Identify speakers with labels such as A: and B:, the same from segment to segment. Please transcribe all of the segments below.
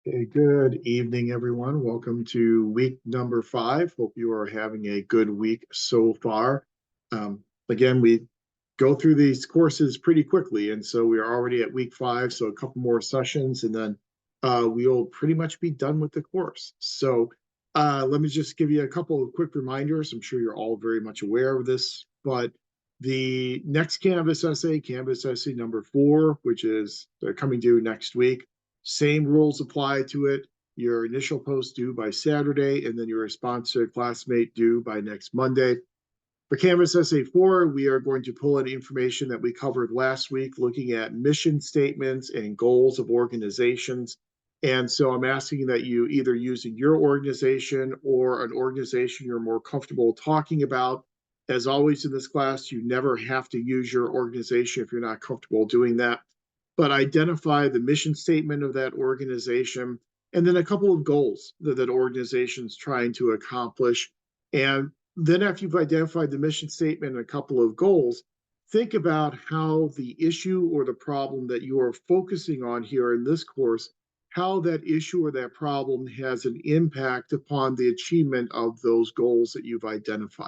A: Hey, good evening, everyone. Welcome to week number 5. Hope you are having a good week so far. Again, we go through these courses pretty quickly, and so we are already at week 5, so a couple more sessions, and then we'll pretty much be done with the course. So let me just give you a couple of quick reminders. I'm sure you're all very much aware of this, but the next Canvas essay number 4, which is coming due next week. Same rules apply to it. Your initial post due by Saturday, and then your response to a classmate due by next Monday. For Canvas Essay 4, we are going to pull in information that we covered last week, looking at mission statements and goals of organizations. And so I'm asking that you either using your organization or an organization you're more comfortable talking about. As always in this class, you never have to use your organization if you're not comfortable doing that, but identify the mission statement of that organization and then a couple of goals that organization's trying to accomplish. And then after you've identified the mission statement and a couple of goals, think about how the issue or the problem that you are focusing on here in this course, how that issue or that problem has an impact upon the achievement of those goals that you've identified.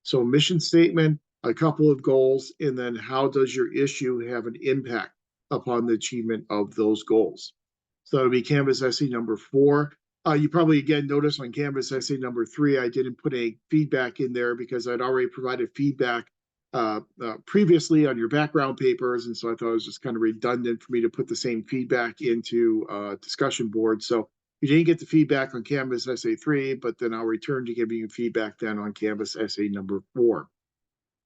A: So mission statement, a couple of goals, and then how does your issue have an impact upon the achievement of those goals? So it'll be Canvas essay number 4. You probably again notice on Canvas essay number 3, I didn't put a feedback in there because I'd already provided feedback previously on your background papers, and so I thought it was just kind of redundant for me to put the same feedback into discussion board. So you didn't get the feedback on Canvas essay 3, but then I'll return to giving you feedback then on Canvas essay number 4.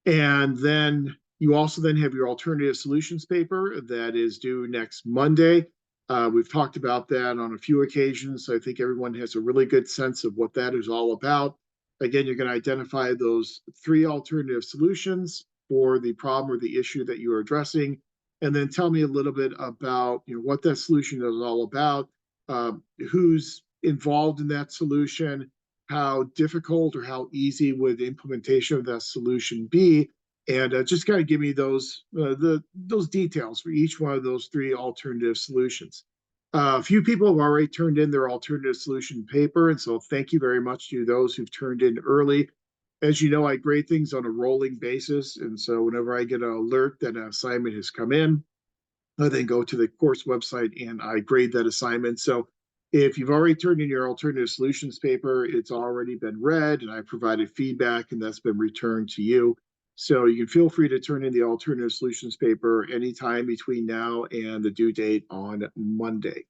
A: And then you also then have your alternative solutions paper that is due next Monday. We've talked about that on a few occasions, so I think everyone has a really good sense of what that is all about. Again, you're going to identify those 3 alternative solutions for the problem or the issue that you are addressing, and then tell me a little bit about what that solution is all about, who's involved in that solution, how difficult or how easy would the implementation of that solution be, and just kind of give me those details for each one of those 3 alternative solutions. A few people have already turned in their alternative solution paper, and so thank you very much to those who've turned in early. As you know, I grade things on a rolling basis, and so whenever I get an alert that an assignment has come in, I then go to the course website and I grade that assignment. So if you've already turned in your alternative solutions paper, it's already been read and I provided feedback and that's been returned to you. So you can feel free to turn in the alternative solutions paper anytime between now and the due date on Monday.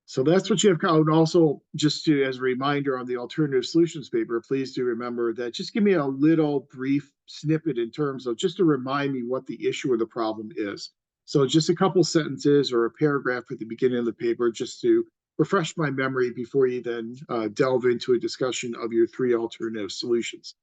A: So that's what you have. And also, just to as a reminder on the alternative solutions paper, please do remember that just give me a little brief snippet in terms of just to remind me what the issue or the problem is. So just a couple sentences or a paragraph at the beginning of the paper just to refresh my memory before you then delve into a discussion of your 3 alternative solutions.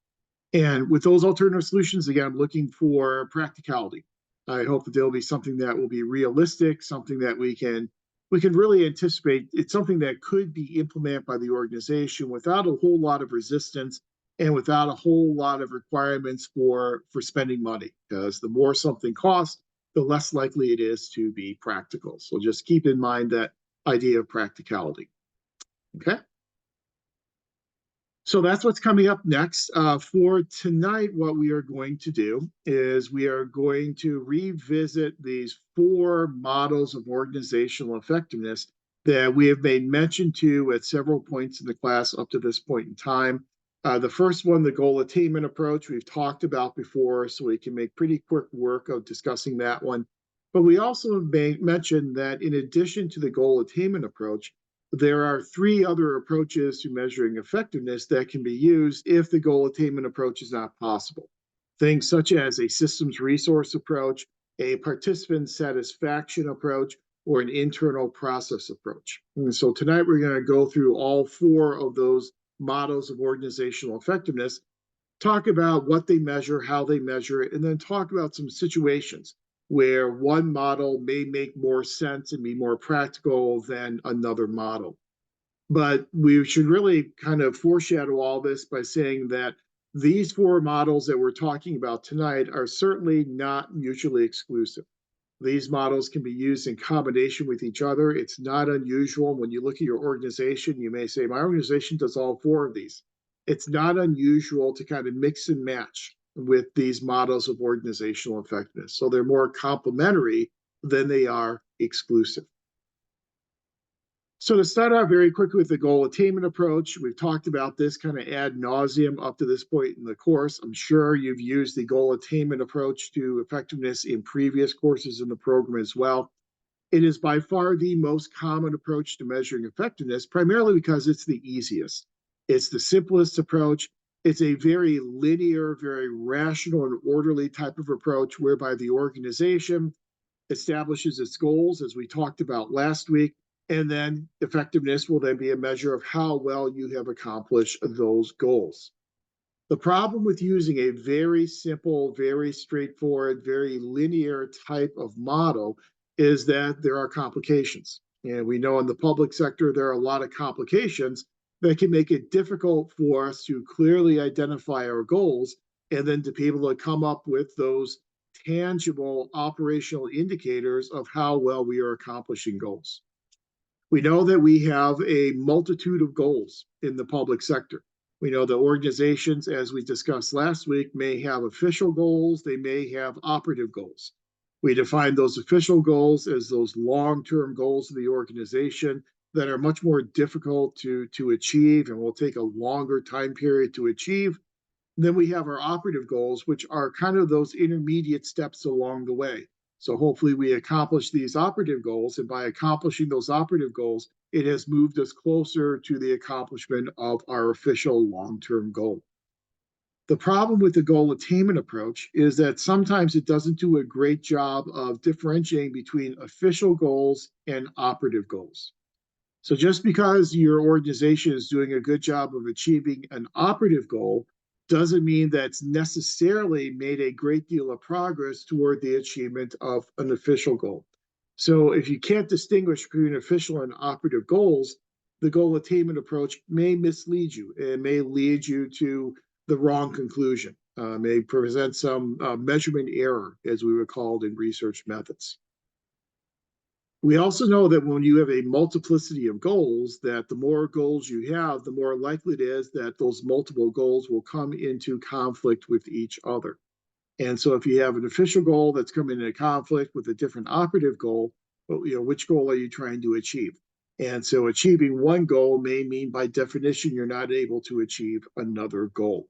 A: And with those alternative solutions, again, I'm looking for practicality. I hope that there'll be something that will be realistic, something that we can really anticipate. It's something that could be implemented by the organization without a whole lot of resistance and without a whole lot of requirements for spending money. Because the more something costs, the less likely it is to be practical. So just keep in mind that idea of practicality. Okay. So that's what's coming up next. For tonight, what we are going to do is we are going to revisit these 4 models of organizational effectiveness that we have made mention to at several points in the class up to this point in time. The first one, the goal attainment approach, we've talked about before, so we can make pretty quick work of discussing that one. But we also mentioned that in addition to the goal attainment approach, there are 3 other approaches to measuring effectiveness that can be used if the goal attainment approach is not possible. Things such as a systems resource approach, a participant satisfaction approach, or an internal process approach. And so tonight we're going to go through all 4 of those models of organizational effectiveness, talk about what they measure, how they measure it, and then talk about some situations where one model may make more sense and be more practical than another model. But we should really kind of foreshadow all this by saying that these 4 models that we're talking about tonight are certainly not mutually exclusive. These models can be used in combination with each other. It's not unusual. When you look at your organization, you may say, my organization does all four of these. It's not unusual to kind of mix and match with these models of organizational effectiveness. So they're more complementary than they are exclusive. So to start out very quickly with the goal attainment approach, we've talked about this kind of ad nauseum up to this point in the course. I'm sure you've used the goal attainment approach to effectiveness in previous courses in the program as well. It is by far the most common approach to measuring effectiveness, primarily because it's the easiest. It's the simplest approach. It's a very linear, very rational and orderly type of approach whereby the organization establishes its goals, as we talked about last week, and then effectiveness will then be a measure of how well you have accomplished those goals. The problem with using a very simple, very straightforward, very linear type of model is that there are complications. And we know in the public sector, there are a lot of complications that can make it difficult for us to clearly identify our goals and then to be able to come up with those tangible operational indicators of how well we are accomplishing goals. We know that we have a multitude of goals in the public sector. We know that organizations, as we discussed last week, may have official goals, they may have operative goals. We define those official goals as those long-term goals of the organization that are much more difficult to achieve and will take a longer time period to achieve. Then we have our operative goals, which are kind of those intermediate steps along the way. So hopefully we accomplish these operative goals, and by accomplishing those operative goals, it has moved us closer to the accomplishment of our official long-term goal. The problem with the goal attainment approach is that sometimes it doesn't do a great job of differentiating between official goals and operative goals. So just because your organization is doing a good job of achieving an operative goal doesn't mean that's necessarily made a great deal of progress toward the achievement of an official goal. So if you can't distinguish between official and operative goals, the goal attainment approach may mislead you. It may lead you to the wrong conclusion, may present some measurement error, as we were called in research methods. We also know that when you have a multiplicity of goals, that the more goals you have, the more likely it is that those multiple goals will come into conflict with each other. And so if you have an official goal that's coming into conflict with a different operative goal, well, which goal are you trying to achieve? And so achieving one goal may mean by definition, you're not able to achieve another goal.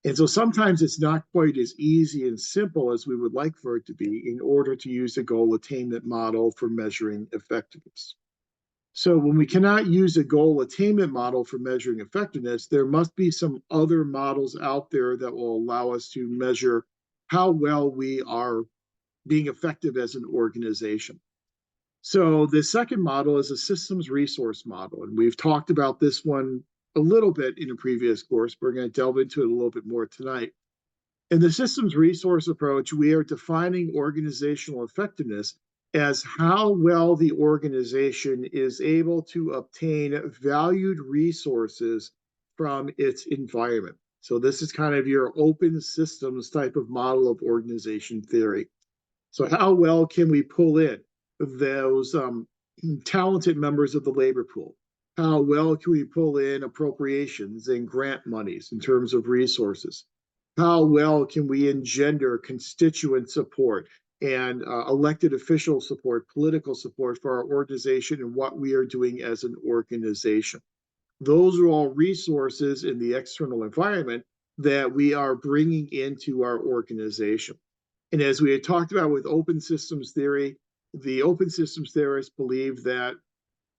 A: And so sometimes it's not quite as easy and simple as we would like for it to be in order to use the goal attainment model for measuring effectiveness. So when we cannot use a goal attainment model for measuring effectiveness, there must be some other models out there that will allow us to measure how well we are being effective as an organization. So the second model is a systems resource model, and we've talked about this one a little bit in a previous course. We're going to delve into it a little bit more tonight. In the systems resource approach, we are defining organizational effectiveness as how well the organization is able to obtain valued resources from its environment. So this is kind of your open systems type of model of organization theory. So how well can we pull in those talented members of the labor pool? How well can we pull in appropriations and grant monies in terms of resources? How well can we engender constituent support and elected official support, political support for our organization and what we are doing as an organization? Those are all resources in the external environment that we are bringing into our organization. And as we had talked about with open systems theory, the open systems theorists believe that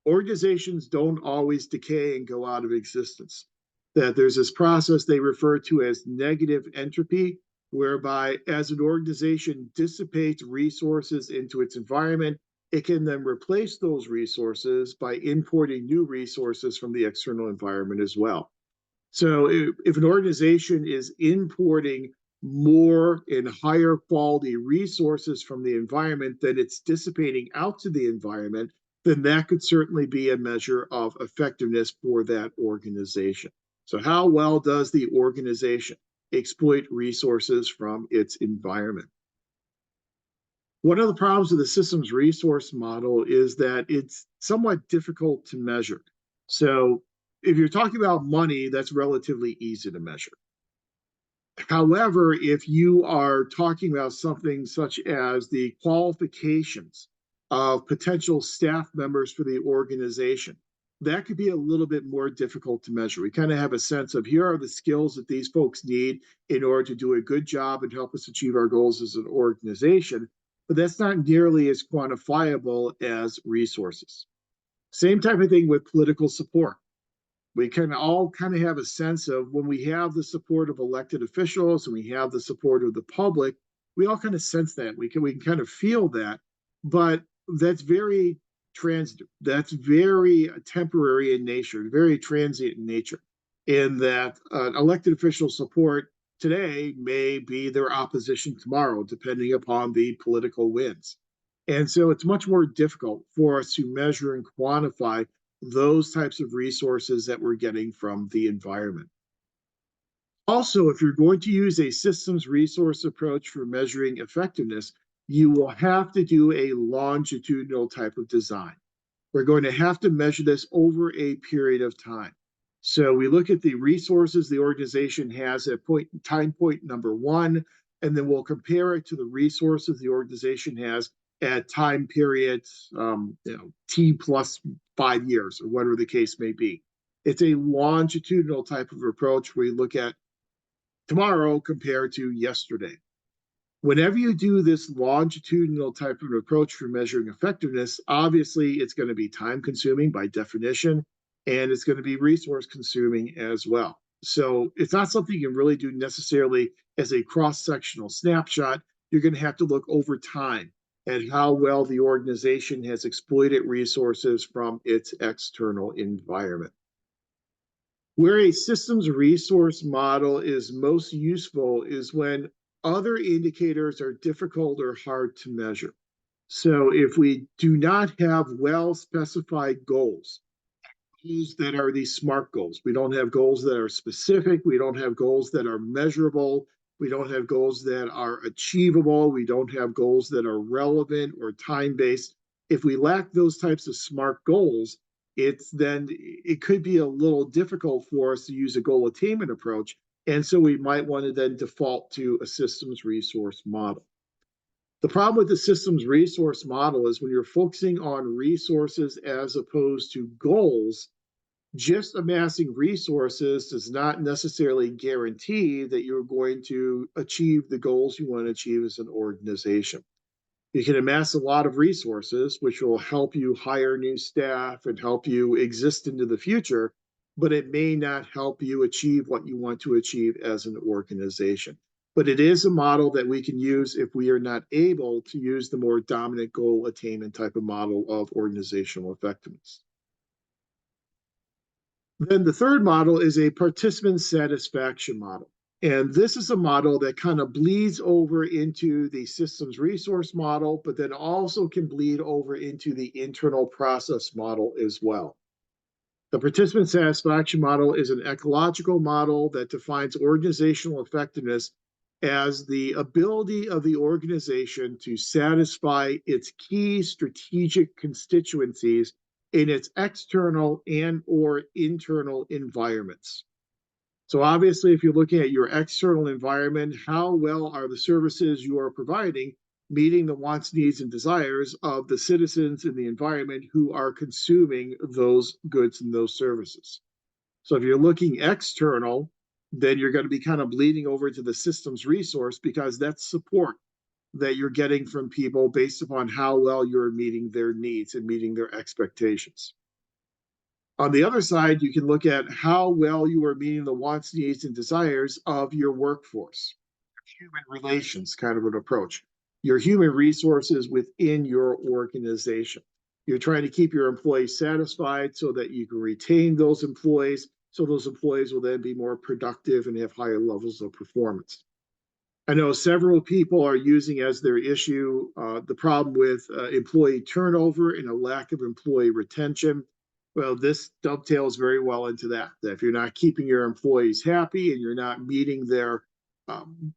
A: organizations don't always decay and go out of existence. That there's this process they refer to as negative entropy, whereby as an organization dissipates resources into its environment, it can then replace those resources by importing new resources from the external environment as well. So if an organization is importing more and higher quality resources from the environment than it's dissipating out to the environment, then that could certainly be a measure of effectiveness for that organization. So how well does the organization exploit resources from its environment? One of the problems with the systems resource model is that it's somewhat difficult to measure. So if you're talking about money, that's relatively easy to measure. However, if you are talking about something such as the qualifications of potential staff members for the organization, that could be a little bit more difficult to measure. We kind of have a sense of here are the skills that these folks need in order to do a good job and help us achieve our goals as an organization, but that's not nearly as quantifiable as resources. Same type of thing with political support. We can all kind of have a sense of when we have the support of elected officials and we have the support of the public, we all kind of sense that. We can kind of feel that, but that's very transitive. That's very temporary in nature, very transient in nature. In that elected official support today may be their opposition tomorrow, depending upon the political winds. And so it's much more difficult for us to measure and quantify those types of resources that we're getting from the environment. Also, if you're going to use a systems resource approach for measuring effectiveness, you will have to do a longitudinal type of design. We're going to have to measure this over a period of time. So we look at the resources the organization has at time point number one, and then we'll compare it to the resources the organization has at time periods, T plus 5 years or whatever the case may be. It's a longitudinal type of approach where you look at tomorrow compared to yesterday. Whenever you do this longitudinal type of approach for measuring effectiveness, obviously it's going to be time consuming by definition, and it's going to be resource consuming as well. So it's not something you can really do necessarily as a cross-sectional snapshot. You're going to have to look over time at how well the organization has exploited resources from its external environment. Where a systems resource model is most useful is when other indicators are difficult or hard to measure. So if we do not have well specified goals that are these SMART goals, we don't have goals that are specific, we don't have goals that are measurable, we don't have goals that are achievable, we don't have goals that are relevant or time based. If we lack those types of SMART goals, it could be a little difficult for us to use a goal attainment approach. And so we might want to then default to a systems resource model. The problem with the systems resource model is when you're focusing on resources as opposed to goals, just amassing resources does not necessarily guarantee that you're going to achieve the goals you want to achieve as an organization. You can amass a lot of resources, which will help you hire new staff and help you exist into the future, but it may not help you achieve what you want to achieve as an organization. But it is a model that we can use if we are not able to use the more dominant goal attainment type of model of organizational effectiveness. Then the third model is a participant satisfaction model. And this is a model that kind of bleeds over into the systems resource model, but then also can bleed over into the internal process model as well. The participant satisfaction model is an ecological model that defines organizational effectiveness as the ability of the organization to satisfy its key strategic constituencies in its external and or internal environments. So obviously, if you're looking at your external environment, how well are the services you are providing meeting the wants, needs, and desires of the citizens in the environment who are consuming those goods and those services? So if you're looking external, then you're going to be kind of bleeding over to the systems resource because that's support that you're getting from people based upon how well you're meeting their needs and meeting their expectations. On the other side, you can look at how well you are meeting the wants, needs, and desires of your workforce. Human relations kind of an approach. Your human resources within your organization. You're trying to keep your employees satisfied so that you can retain those employees, so those employees will then be more productive and have higher levels of performance. I know several people are using as their issue the problem with employee turnover and a lack of employee retention. Well, this dovetails very well into that. That if you're not keeping your employees happy and you're not meeting their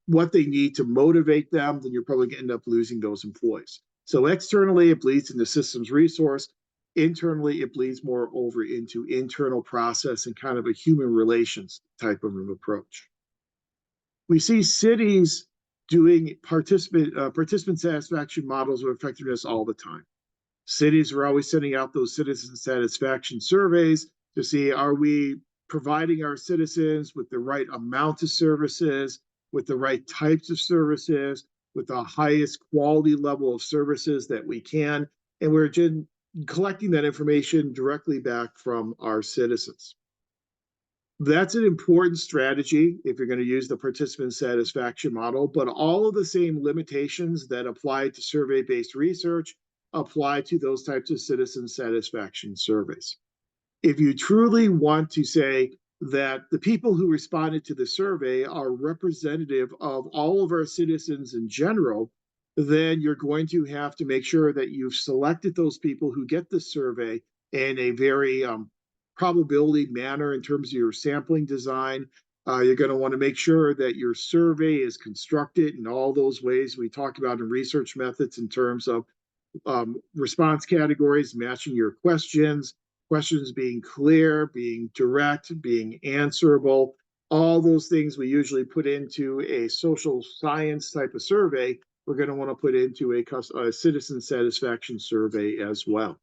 A: what they need to motivate them, then you're probably going to end up losing those employees. So externally, it bleeds into systems resource. Internally, it bleeds more over into internal process and kind of a human relations type of an approach. We see cities doing participant satisfaction models of effectiveness all the time. Cities are always sending out those citizen satisfaction surveys to see, are we providing our citizens with the right amount of services, with the right types of services, with the highest quality level of services that we can. And we're just collecting that information directly back from our citizens. That's an important strategy if you're going to use the participant satisfaction model, but all of the same limitations that apply to survey-based research apply to those types of citizen satisfaction surveys. If you truly want to say that the people who responded to the survey are representative of all of our citizens in general, then you're going to have to make sure that you've selected those people who get the survey in a very probability manner in terms of your sampling design. You're going to want to make sure that your survey is constructed in all those ways we talked about in research methods in terms of response categories, matching your questions being clear, being direct, being answerable. All those things we usually put into a social science type of survey, we're going to want to put into a citizen satisfaction survey as well.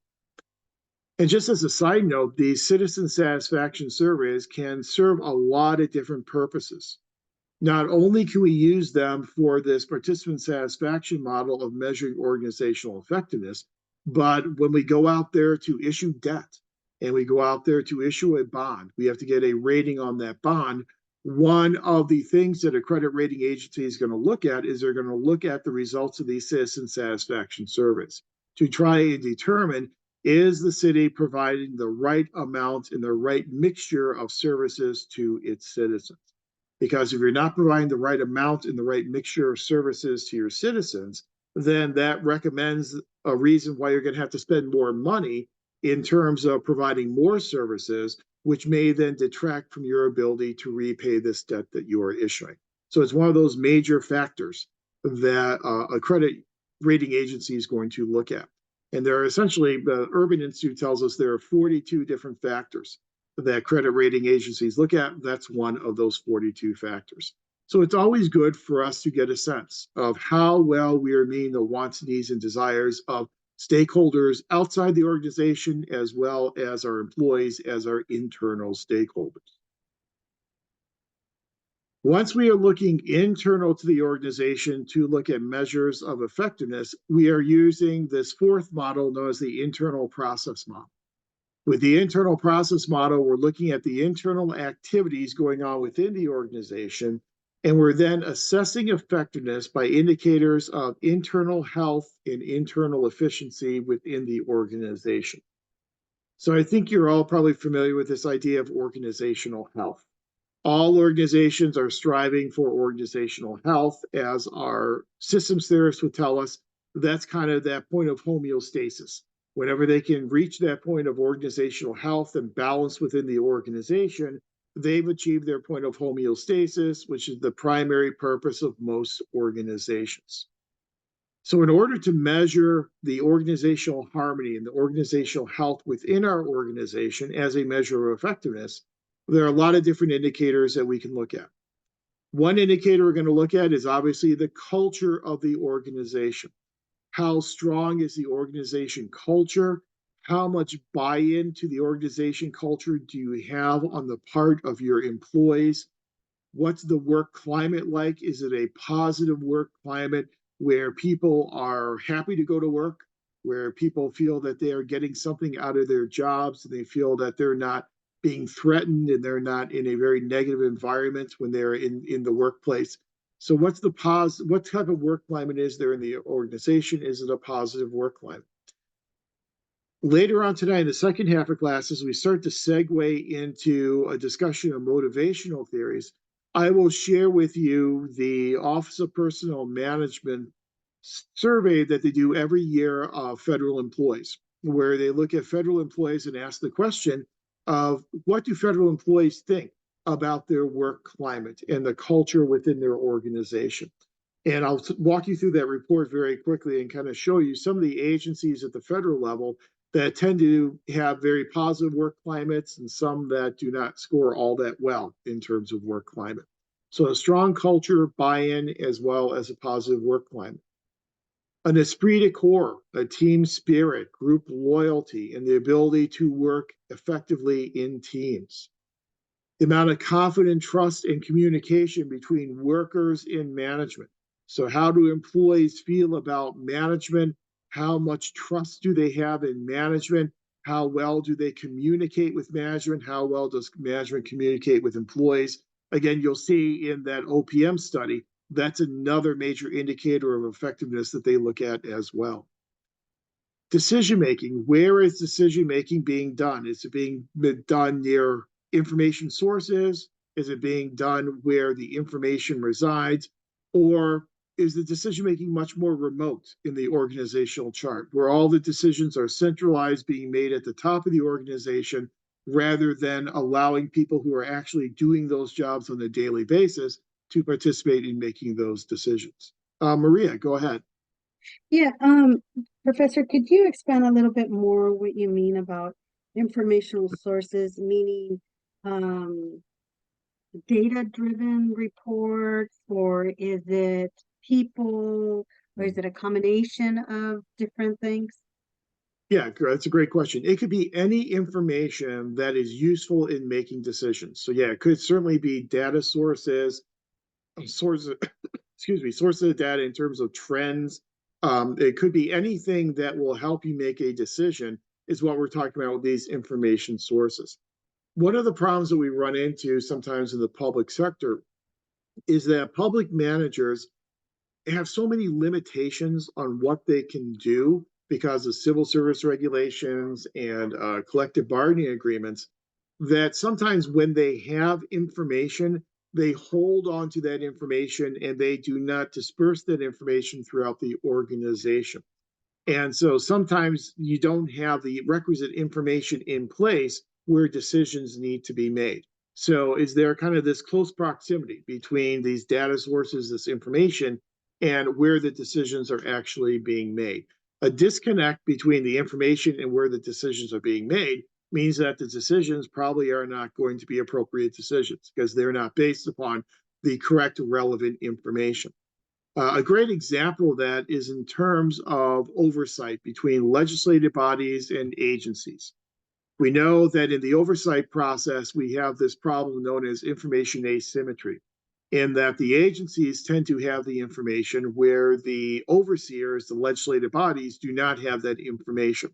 A: And just as a side note, these citizen satisfaction surveys can serve a lot of different purposes. Not only can we use them for this participant satisfaction model of measuring organizational effectiveness, but when we go out there to issue debt and we go out there to issue a bond, we have to get a rating on that bond. One of the things that a credit rating agency is going to look at is they're going to look at the results of these citizen satisfaction surveys to try and determine, is the city providing the right amount and the right mixture of services to its citizens? Because if you're not providing the right amount and the right mixture of services to your citizens, then that recommends a reason why you're going to have to spend more money in terms of providing more services, which may then detract from your ability to repay this debt that you are issuing. So it's one of those major factors that a credit rating agency is going to look at. And there are essentially, the Urban Institute tells us there are 42 different factors that credit rating agencies look at. That's one of those 42 factors. So it's always good for us to get a sense of how well we are meeting the wants, needs, and desires of stakeholders outside the organization, as well as our employees, as our internal stakeholders. Once we are looking internal to the organization to look at measures of effectiveness, we are using this fourth model known as the internal process model. With the internal process model, we're looking at the internal activities going on within the organization, and we're then assessing effectiveness by indicators of internal health and internal efficiency within the organization. So I think you're all probably familiar with this idea of organizational health. All organizations are striving for organizational health, as our systems theorists would tell us. That's kind of that point of homeostasis. Whenever they can reach that point of organizational health and balance within the organization, they've achieved their point of homeostasis, which is the primary purpose of most organizations. So in order to measure the organizational harmony and the organizational health within our organization as a measure of effectiveness, there are a lot of different indicators that we can look at. One indicator we're going to look at is obviously the culture of the organization. How strong is the organization culture? How much buy-in to the organization culture do you have on the part of your employees? What's the work climate like? Is it a positive work climate where people are happy to go to work, where people feel that they are getting something out of their jobs, and they feel that they're not being threatened and they're not in a very negative environment when they're in the workplace? So what type of work climate is there in the organization? Is it a positive work climate? Later on tonight, in the second half of classes, we start to segue into a discussion of motivational theories. I will share with you the Office of Personnel Management survey that they do every year of federal employees, where they look at federal employees and ask the question of, what do federal employees think about their work climate and the culture within their organization. And I'll walk you through that report very quickly and kind of show you some of the agencies at the federal level that tend to have very positive work climates and some that do not score all that well in terms of work climate. So a strong culture, buy-in, as well as a positive work climate. An esprit de corps, a team spirit, group loyalty, and the ability to work effectively in teams. The amount of confidence, trust, and communication between workers and management. So, how do employees feel about management? How much trust do they have in management? How well do they communicate with management? How well does management communicate with employees? Again, you'll see in that OPM study, that's another major indicator of effectiveness that they look at as well. Decision making, where is decision making being done? Is it being done near information sources? Is it being done where the information resides? Or is the decision making much more remote in the organizational chart, where all the decisions are centralized, being made at the top of the organization, rather than allowing people who are actually doing those jobs on a daily basis to participate in making those decisions? Maria, go ahead.
B: Yeah, Professor, could you expand a little bit more what you mean about informational sources, meaning um, data-driven reports, or is it people, or is it a combination of different things?
A: Yeah, that's a great question. It could be any information that is useful in making decisions. So yeah, it could certainly be data sources, sources, excuse me, sources of data in terms of trends. It could be anything that will help you make a decision is what we're talking about with these information sources. One of the problems that we run into sometimes in the public sector is that public managers have so many limitations on what they can do because of civil service regulations and collective bargaining agreements that sometimes when they have information, they hold on to that information and they do not disperse that information throughout the organization. And so sometimes you don't have the requisite information in place where decisions need to be made. So is there kind of this close proximity between these data sources, this information, and where the decisions are actually being made? A disconnect between the information and where the decisions are being made means that the decisions probably are not going to be appropriate decisions because they're not based upon the correct relevant information. A great example of that is in terms of oversight between legislative bodies and agencies. We know that in the oversight process, we have this problem known as information asymmetry, in that the agencies tend to have the information where the overseers, the legislative bodies, do not have that information.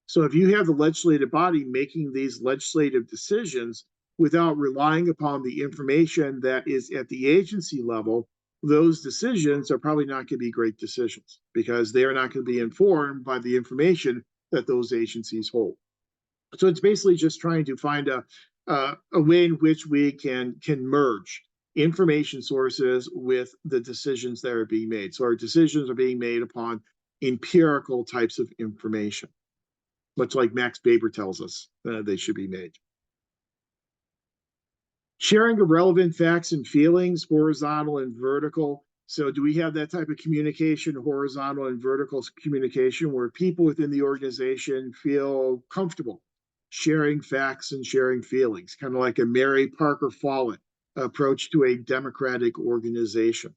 A: So if you have the legislative body making these legislative decisions without relying upon the information that is at the agency level, those decisions are probably not going to be great decisions because they are not going to be informed by the information that those agencies hold. So it's basically just trying to find a way in which we can merge information sources with the decisions that are being made. So our decisions are being made upon empirical types of information, much like Max Weber tells us they should be made. Sharing of relevant facts and feelings, horizontal and vertical. So do we have that type of communication, horizontal and vertical communication, where people within the organization feel comfortable sharing facts and sharing feelings, kind of like a Mary Parker Follett approach to a democratic organization?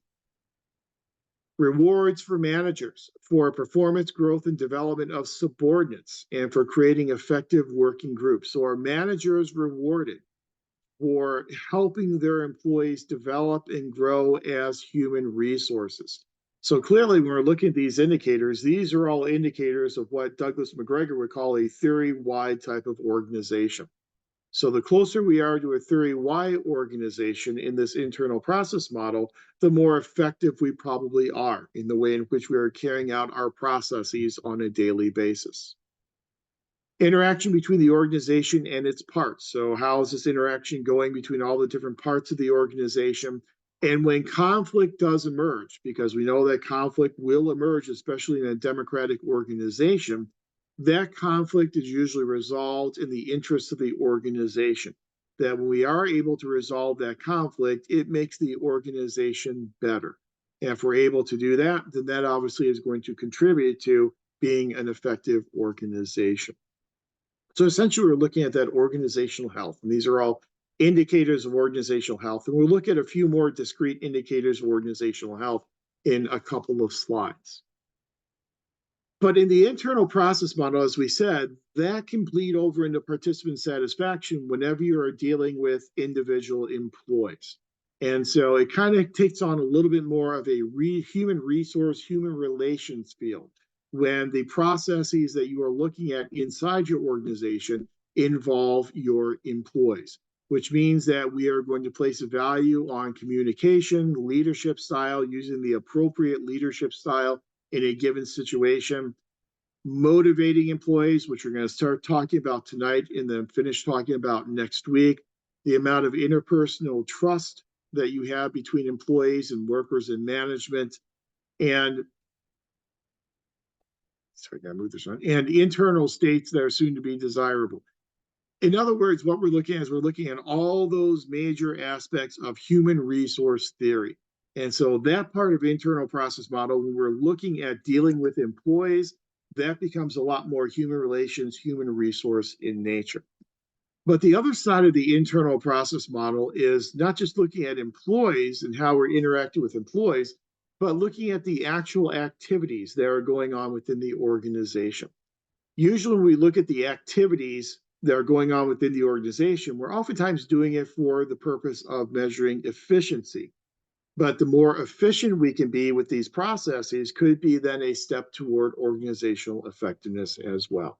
A: Rewards for managers for performance, growth, and development of subordinates and for creating effective working groups. So are managers rewarded for helping their employees develop and grow as human resources? So clearly, when we're looking at these indicators, these are all indicators of what Douglas McGregor would call a theory-wide type of organization. So the closer we are to a theory Y organization in this internal process model, the more effective we probably are in the way in which we are carrying out our processes on a daily basis. Interaction between the organization and its parts. So how is this interaction going between all the different parts of the organization? And when conflict does emerge, because we know that conflict will emerge, especially in a democratic organization, that conflict is usually resolved in the interest of the organization. that when we are able to resolve that conflict, it makes the organization better. And if we're able to do that, then that obviously is going to contribute to being an effective organization. So essentially, we're looking at that organizational health, and these are all indicators of organizational health. And we'll look at a few more discrete indicators of organizational health in a couple of slides. But in the internal process model, as we said, that can bleed over into participant satisfaction whenever you are dealing with individual employees. And so it kind of takes on a little bit more of a human resource, human relations field when the processes that you are looking at inside your organization involve your employees, which means that we are going to place a value on communication, leadership style, using the appropriate leadership style in a given situation, motivating employees, which we're going to start talking about tonight and then finish talking about next week, the amount of interpersonal trust that you have between employees and workers and management, and sorry, I gotta move this on, and internal states that are soon to be desirable. In other words, what we're looking at is we're looking at all those major aspects of human resource theory. And so that part of internal process model, when we're looking at dealing with employees, that becomes a lot more human relations, human resource in nature. But the other side of the internal process model is not just looking at employees and how we're interacting with employees, but looking at the actual activities that are going on within the organization. Usually when we look at the activities that are going on within the organization, we're oftentimes doing it for the purpose of measuring efficiency. But the more efficient we can be with these processes could be then a step toward organizational effectiveness as well.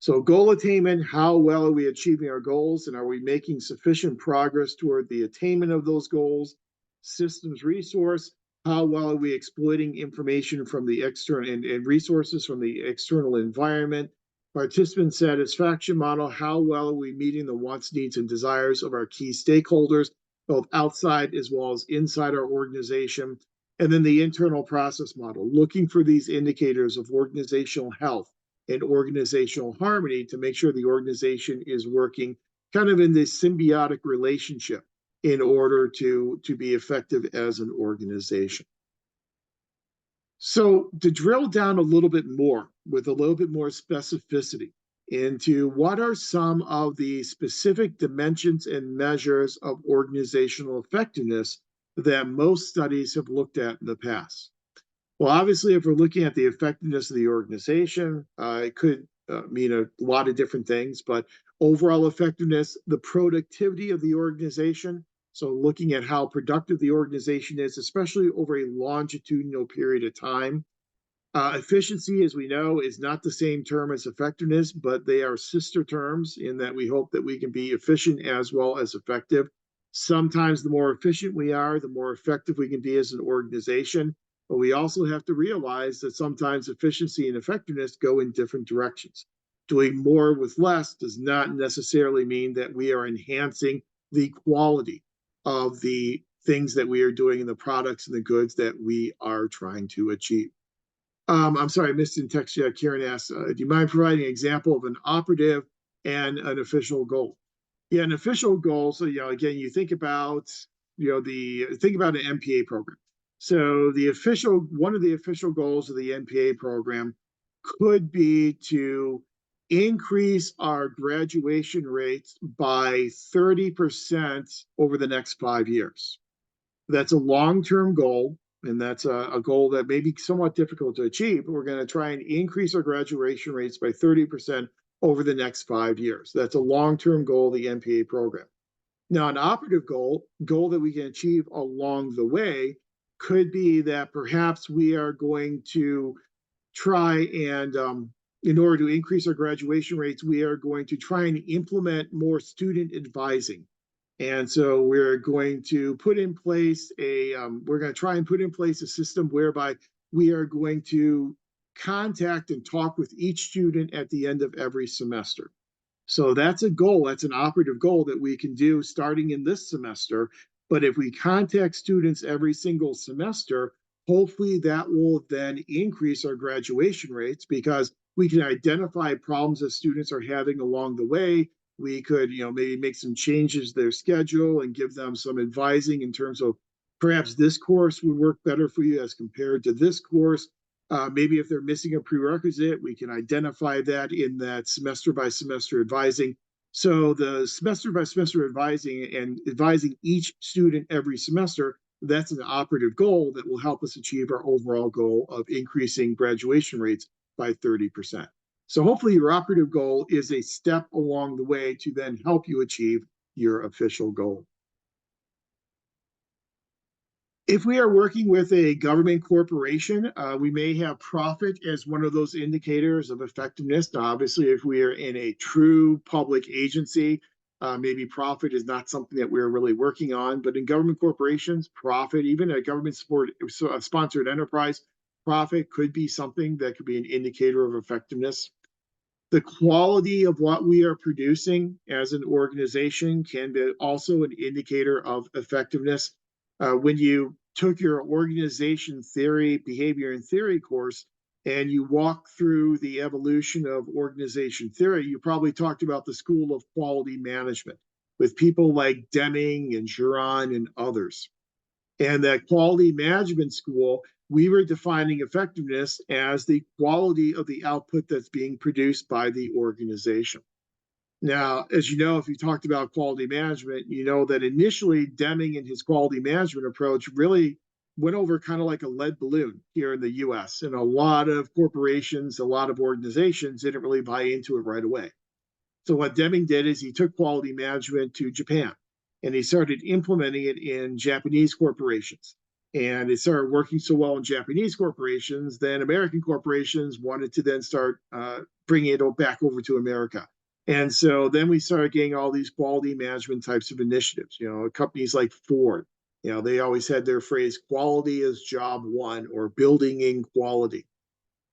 A: So goal attainment, how well are we achieving our goals, and are we making sufficient progress toward the attainment of those goals? Systems resource, how well are we exploiting information from the external and resources from the external environment? Participant satisfaction model, how well are we meeting the wants, needs, and desires of our key stakeholders, both outside as well as inside our organization? And then the internal process model, looking for these indicators of organizational health and organizational harmony to make sure the organization is working kind of in this symbiotic relationship in order to be effective as an organization. So to drill down a little bit more with a little bit more specificity into what are some of the specific dimensions and measures of organizational effectiveness that most studies have looked at in the past. Well, obviously, if we're looking at the effectiveness of the organization, it could mean a lot of different things, but overall effectiveness, the productivity of the organization. So looking at how productive the organization is, especially over a longitudinal period of time. Efficiency, as we know, is not the same term as effectiveness, but they are sister terms in that we hope that we can be efficient as well as effective. Sometimes the more efficient we are, the more effective we can be as an organization. But we also have to realize that sometimes efficiency and effectiveness go in different directions. Doing more with less does not necessarily mean that we are enhancing the quality of the things that we are doing and the products and the goods that we are trying to achieve. I'm sorry, I missed in text. Karen asked, do you mind providing an example of an operative and an official goal? Yeah, an official goal. So, again, you think about, think about an MPA program. So one of the official goals of the MPA program could be to increase our graduation rates by 30% over the next 5 years. That's a long-term goal, and that's a goal that may be somewhat difficult to achieve, but we're going to try and increase our graduation rates by 30% over the next 5 years. That's a long-term goal of the MPA program. Now, an operative goal that we can achieve along the way could be that perhaps we are going to try and, in order to increase our graduation rates, we are going to try and implement more student advising. And so we're going to put in place we're going to try and put in place a system whereby we are going to contact and talk with each student at the end of every semester. So that's a goal, that's an operative goal that we can do starting in this semester. But if we contact students every single semester, hopefully that will then increase our graduation rates because we can identify problems that students are having along the way. We could, maybe make some changes to their schedule and give them some advising in terms of perhaps this course would work better for you as compared to this course. Maybe if they're missing a prerequisite, we can identify that in that semester by semester advising. So the semester by semester advising and advising each student every semester, that's an operative goal that will help us achieve our overall goal of increasing graduation rates by 30%. So hopefully your operative goal is a step along the way to then help you achieve your official goal. If we are working with a government corporation, we may have profit as one of those indicators of effectiveness. Now, obviously, if we are in a true public agency, maybe profit is not something that we're really working on. But in government corporations, profit, even a government sponsored enterprise, profit could be something that could be an indicator of effectiveness. The quality of what we are producing as an organization can be also an indicator of effectiveness. When you took your organization theory, behavior and theory course, and you walk through the evolution of organization theory, you probably talked about the school of quality management with people like Deming and Juran and others. And that quality management school, we were defining effectiveness as the quality of the output that's being produced by the organization. Now, as you know, if you talked about quality management, you know that initially Deming and his quality management approach really went over kind of like a lead balloon here in the US. And a lot of corporations, a lot of organizations didn't really buy into it right away. So what Deming did is he took quality management to Japan and he started implementing it in Japanese corporations. And it started working so well in Japanese corporations, then American corporations wanted to then start bringing it back over to America. And so then we started getting all these quality management types of initiatives. Companies like Ford, they always had their phrase, quality is job one, or building in quality.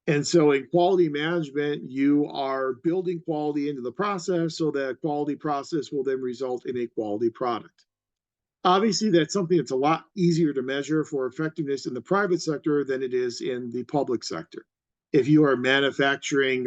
A: And so in quality management, you are building quality into the process so that quality process will then result in a quality product. Obviously, that's something that's a lot easier to measure for effectiveness in the private sector than it is in the public sector. If you are manufacturing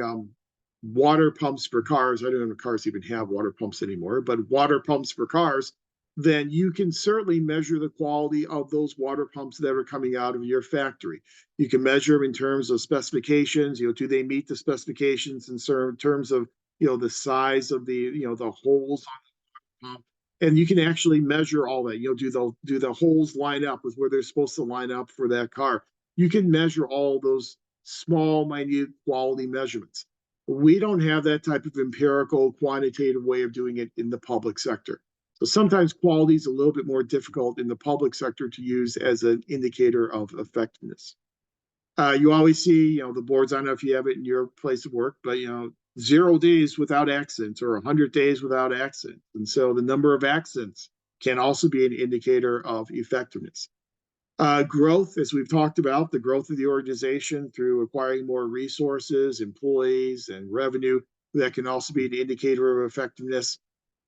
A: water pumps for cars, I don't know if cars even have water pumps anymore, but water pumps for cars, then you can certainly measure the quality of those water pumps that are coming out of your factory. You can measure them in terms of specifications. Do they meet the specifications in terms of the size of the holes on the pump? And you can actually measure all that. Do the holes line up with where they're supposed to line up for that car? You can measure all those small, minute quality measurements. We don't have that type of empirical, quantitative way of doing it in the public sector. So sometimes quality is a little bit more difficult in the public sector to use as an indicator of effectiveness. You always see, the boards, I don't know if you have it in your place of work, but, 0 days without accidents or 100 days without accidents. And so the number of accidents can also be an indicator of effectiveness. Growth, as we've talked about, the growth of the organization through acquiring more resources, employees, and revenue, that can also be an indicator of effectiveness.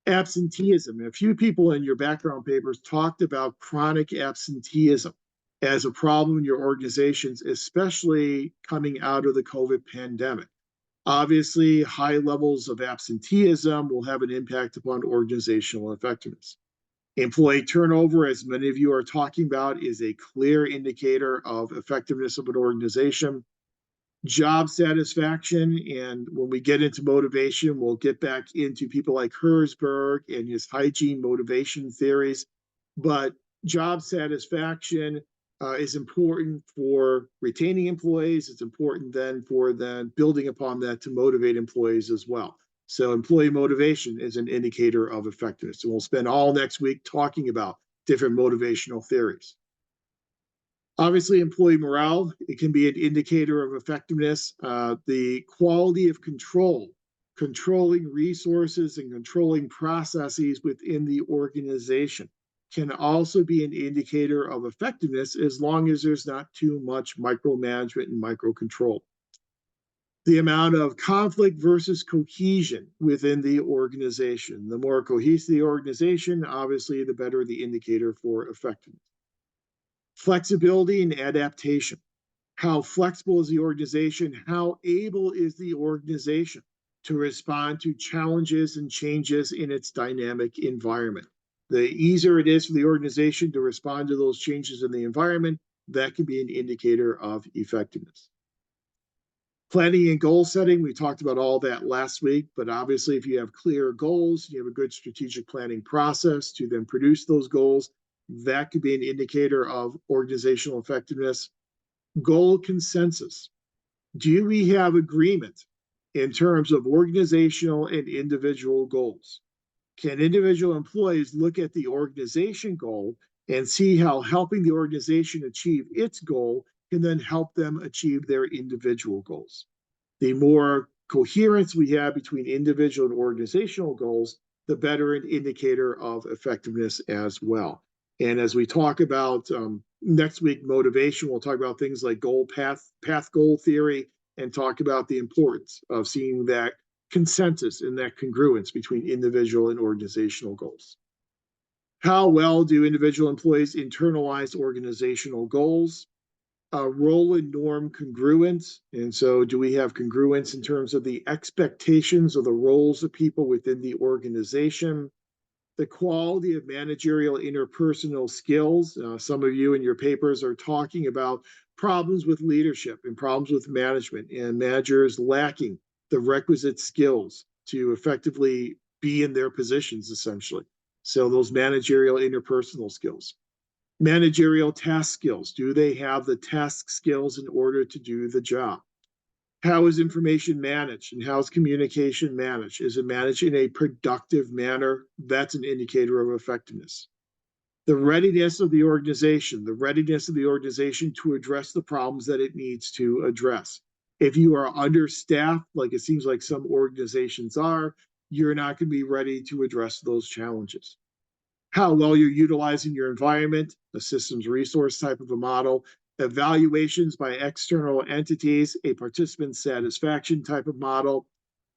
A: Absenteeism. A few people in your background papers talked about chronic absenteeism as a problem in your organizations, especially coming out of the COVID pandemic. Obviously, high levels of absenteeism will have an impact upon organizational effectiveness. Employee turnover, as many of you are talking about, is a clear indicator of effectiveness of an organization. Job satisfaction, and when we get into motivation, we'll get back into people like Herzberg and his hygiene motivation theories. But job satisfaction is important for retaining employees. It's important then for then building upon that to motivate employees as well. So employee motivation is an indicator of effectiveness. And we'll spend all next week talking about different motivational theories. Obviously, employee morale, it can be an indicator of effectiveness. The quality of control, controlling resources and controlling processes within the organization can also be an indicator of effectiveness as long as there's not too much micromanagement and microcontrol. The amount of conflict versus cohesion within the organization. The more cohesive the organization, obviously, the better the indicator for effectiveness. Flexibility and adaptation. How flexible is the organization? How able is the organization? to respond to challenges and changes in its dynamic environment. The easier it is for the organization to respond to those changes in the environment, that can be an indicator of effectiveness. Planning and goal setting, we talked about all that last week, but obviously if you have clear goals, you have a good strategic planning process to then produce those goals, that could be an indicator of organizational effectiveness. Goal consensus. Do we have agreement in terms of organizational and individual goals? Can individual employees look at the organization goal and see how helping the organization achieve its goal can then help them achieve their individual goals? The more coherence we have between individual and organizational goals, the better an indicator of effectiveness as well. And as we talk about next week, motivation, we'll talk about things like goal path goal theory, and talk about the importance of seeing that consensus and that congruence between individual and organizational goals. How well do individual employees internalize organizational goals? Role and norm congruence. And so, do we have congruence in terms of the expectations of the roles of people within the organization? The quality of managerial interpersonal skills. Some of you in your papers are talking about problems with leadership and problems with management, and managers lacking the requisite skills to effectively be in their positions, essentially. So, those managerial interpersonal skills. Managerial task skills. Do they have the task skills in order to do the job? How is information managed and how is communication managed? Is it managed in a productive manner? That's an indicator of effectiveness. The readiness of the organization to address the problems that it needs to address. If you are understaffed, like it seems like some organizations are, you're not going to be ready to address those challenges. How well you're utilizing your environment, a systems resource type of a model, evaluations by external entities, a participant satisfaction type of model,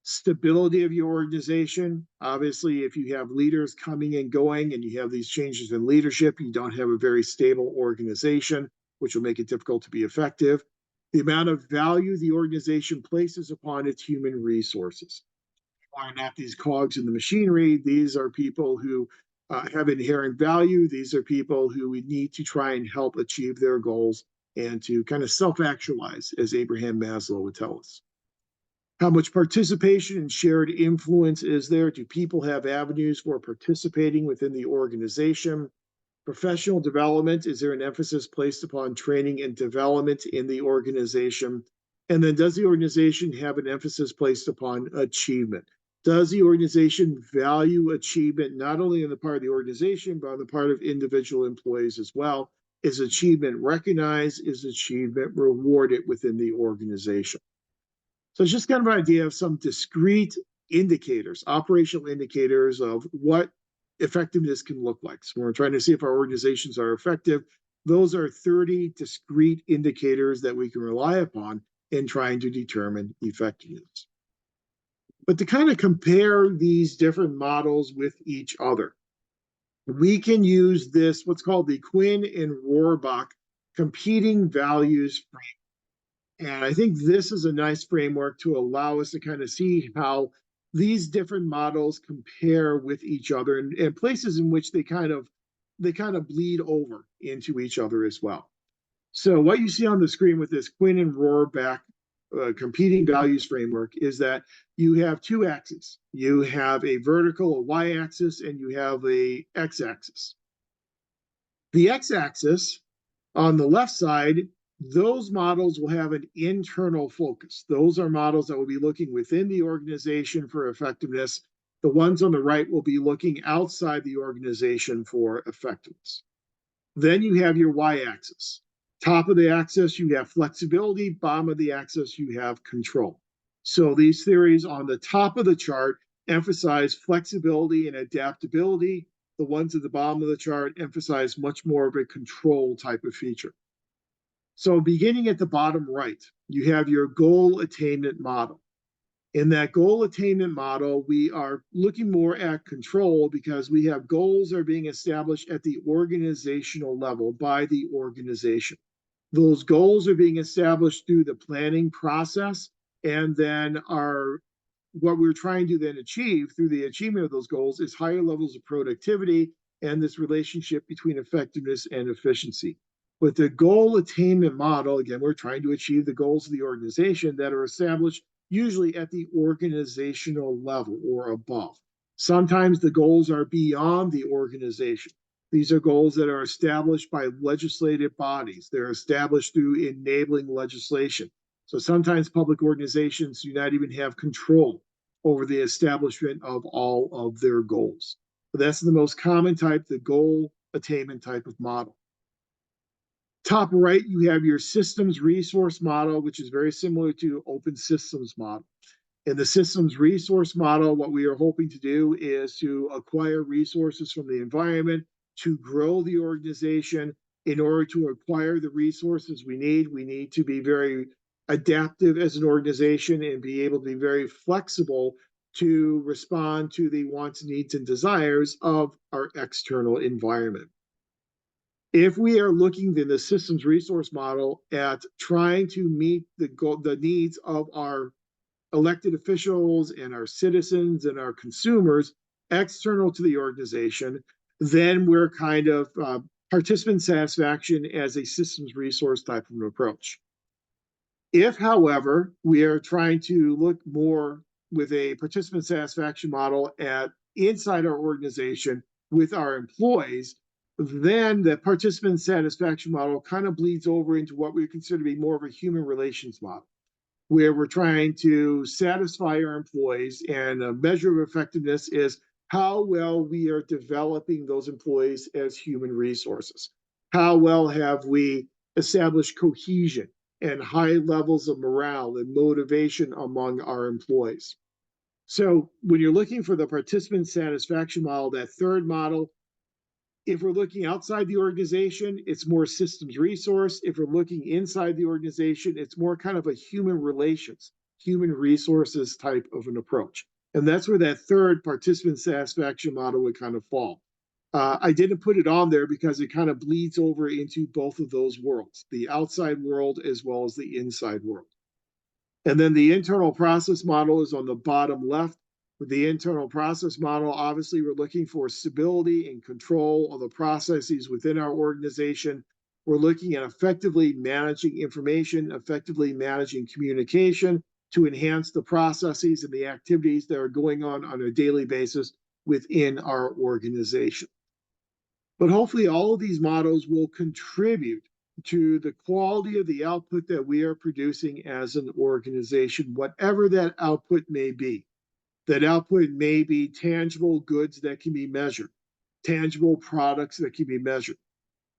A: stability of your organization. Obviously, if you have leaders coming and going and you have these changes in leadership, you don't have a very stable organization, which will make it difficult to be effective. The amount of value the organization places upon its human resources. Are not these cogs in the machinery. These are people who have inherent value. These are people who we need to try and help achieve their goals and to kind of self-actualize, as Abraham Maslow would tell us. How much participation and shared influence is there? Do people have avenues for participating within the organization? Professional development, is there an emphasis placed upon training and development in the organization? And then does the organization have an emphasis placed upon achievement? Does the organization value achievement not only on the part of the organization, but on the part of individual employees as well? Is achievement recognized? Is achievement rewarded within the organization? So it's just kind of an idea of some discrete indicators, operational indicators of what effectiveness can look like. So we're trying to see if our organizations are effective. Those are 30 discrete indicators that we can rely upon in trying to determine effectiveness. But to kind of compare these different models with each other, we can use this, what's called the Quinn and Rohrbach competing values framework. And I think this is a nice framework to allow us to kind of see how these different models compare with each other and places in which they kind of bleed over into each other as well. So what you see on the screen with this Quinn and Rohrbach competing values framework is that you have two axes. You have a vertical, a y-axis, and you have a x-axis. The x-axis on the left side, those models will have an internal focus. Those are models that will be looking within the organization for effectiveness. The ones on the right will be looking outside the organization for effectiveness. Then you have your y-axis. Top of the axis, you have flexibility. Bottom of the axis, you have control. So these theories on the top of the chart emphasize flexibility and adaptability. The ones at the bottom of the chart emphasize much more of a control type of feature. So beginning at the bottom right, you have your goal attainment model. In that goal attainment model, we are looking more at control because we have goals that are being established at the organizational level by the organization. Those goals are being established through the planning process and then are what we're trying to then achieve through the achievement of those goals is higher levels of productivity and this relationship between effectiveness and efficiency. With the goal attainment model, again, we're trying to achieve the goals of the organization that are established usually at the organizational level or above. Sometimes the goals are beyond the organization. These are goals that are established by legislative bodies. They're established through enabling legislation. So sometimes public organizations do not even have control over the establishment of all of their goals. But that's the most common type, the goal attainment type of model. Top right, you have your systems resource model, which is very similar to open systems model. In the systems resource model, what we are hoping to do is to acquire resources from the environment to grow the organization. In order to acquire the resources we need to be very adaptive as an organization and be able to be very flexible to respond to the wants, needs, and desires of our external environment. If we are looking in the systems resource model at trying to meet the needs of our elected officials and our citizens and our consumers external to the organization, then we're kind of participant satisfaction as a systems resource type of an approach. If, however, we are trying to look more with a participant satisfaction model at inside our organization with our employees, then the participant satisfaction model kind of bleeds over into what we consider to be more of a human relations model, where we're trying to satisfy our employees, and a measure of effectiveness is how well we are developing those employees as human resources. How well have we established cohesion and high levels of morale and motivation among our employees? So when you're looking for the participant satisfaction model, that third model, if we're looking outside the organization, it's more systems resource. If we're looking inside the organization, it's more kind of a human relations, human resources type of an approach. And that's where that third participant satisfaction model would kind of fall. I didn't put it on there because it kind of bleeds over into both of those worlds, the outside world as well as the inside world. And then the internal process model is on the bottom left. With the internal process model, obviously, we're looking for stability and control of the processes within our organization. We're looking at effectively managing information, effectively managing communication to enhance the processes and the activities that are going on a daily basis within our organization. But hopefully, all of these models will contribute to the quality of the output that we are producing as an organization, whatever that output may be. That output may be tangible goods that can be measured, tangible products that can be measured.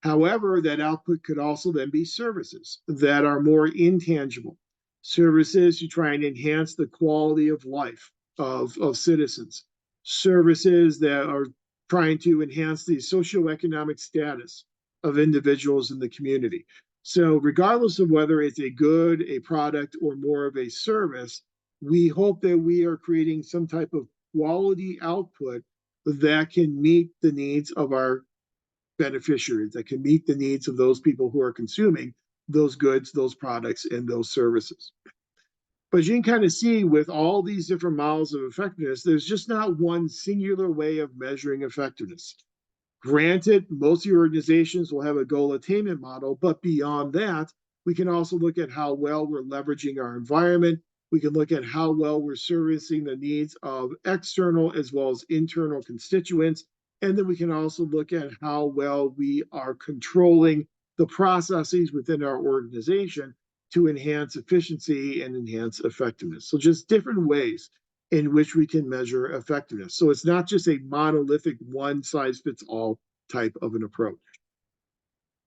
A: However, that output could also then be services that are more intangible, services to try and enhance the quality of life of citizens, services that are trying to enhance the socioeconomic status of individuals in the community. So regardless of whether it's a good, a product, or more of a service, we hope that we are creating some type of quality output that can meet the needs of our beneficiaries, that can meet the needs of those people who are consuming those goods, those products, and those services. But you can kind of see with all these different models of effectiveness, there's just not one singular way of measuring effectiveness. Granted, most of your organizations will have a goal attainment model, but beyond that, we can also look at how well we're leveraging our environment. We can look at how well we're servicing the needs of external as well as internal constituents. And then we can also look at how well we are controlling the processes within our organization to enhance efficiency and enhance effectiveness. So just different ways in which we can measure effectiveness. So it's not just a monolithic one size fits all type of an approach.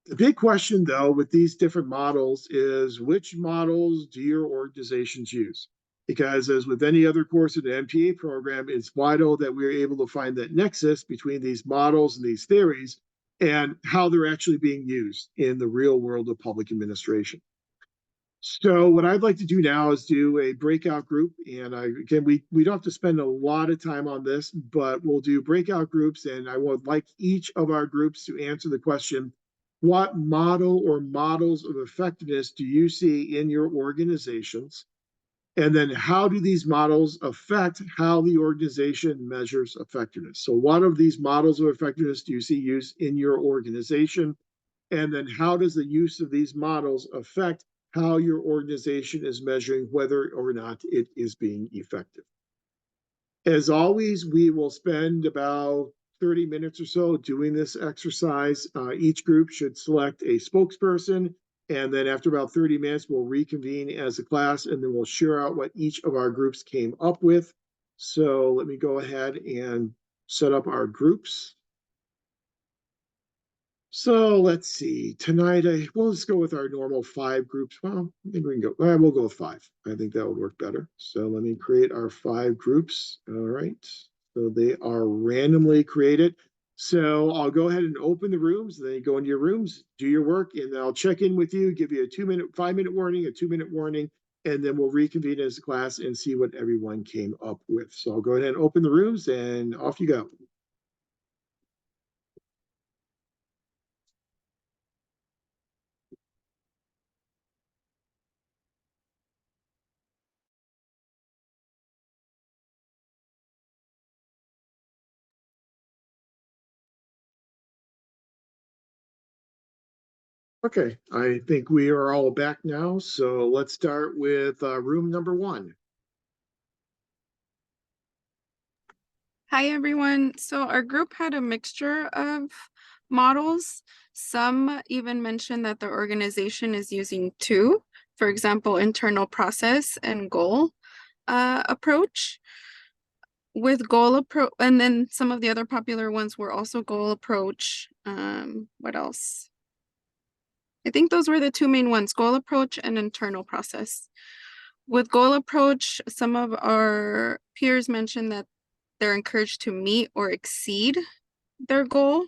A: The big question, though, with these different models is which models do your organizations use? Because as with any other course in the MPA program, it's vital that we're able to find that nexus between these models and these theories and how they're actually being used in the real world of public administration. So what I'd like to do now is do a breakout group. And again, we don't have to spend a lot of time on this, but we'll do breakout groups. And I would like each of our groups to answer the question, what model or models of effectiveness do you see in your organizations? And then how do these models affect how the organization measures effectiveness? So what of these models of effectiveness do you see used in your organization? And then how does the use of these models affect how your organization is measuring whether or not it is being effective? As always, we will spend about 30 minutes or so doing this exercise. Each group should select a spokesperson, and then after about 30 minutes, we'll reconvene as a class, and then we'll share out what each of our groups came up with. So let me go ahead and set up our groups. So let's see. Tonight, we'll just go with our normal 5 groups. Well, maybe we can go. We'll go with 5. I think that would work better. So let me create our 5 groups. All right. So they are randomly created. So I'll go ahead and open the rooms. Then you go into your rooms, do your work, and I'll check in with you, give you a 2-minute, 5-minute warning, a 2-minute warning, and then we'll reconvene as a class and see what everyone came up with. So I'll go ahead and open the rooms, and off you go. Okay, I think we are all back now. So let's start with room number 1.
C: Hi, everyone. So our group had a mixture of models. Some even mentioned that the organization is using 2, for example, internal process and goal approach. With goal approach, and then some of the other popular ones were also goal approach. What else? I think those were the 2 main ones, goal approach and internal process. With goal approach, some of our peers mentioned that they're encouraged to meet or exceed their goal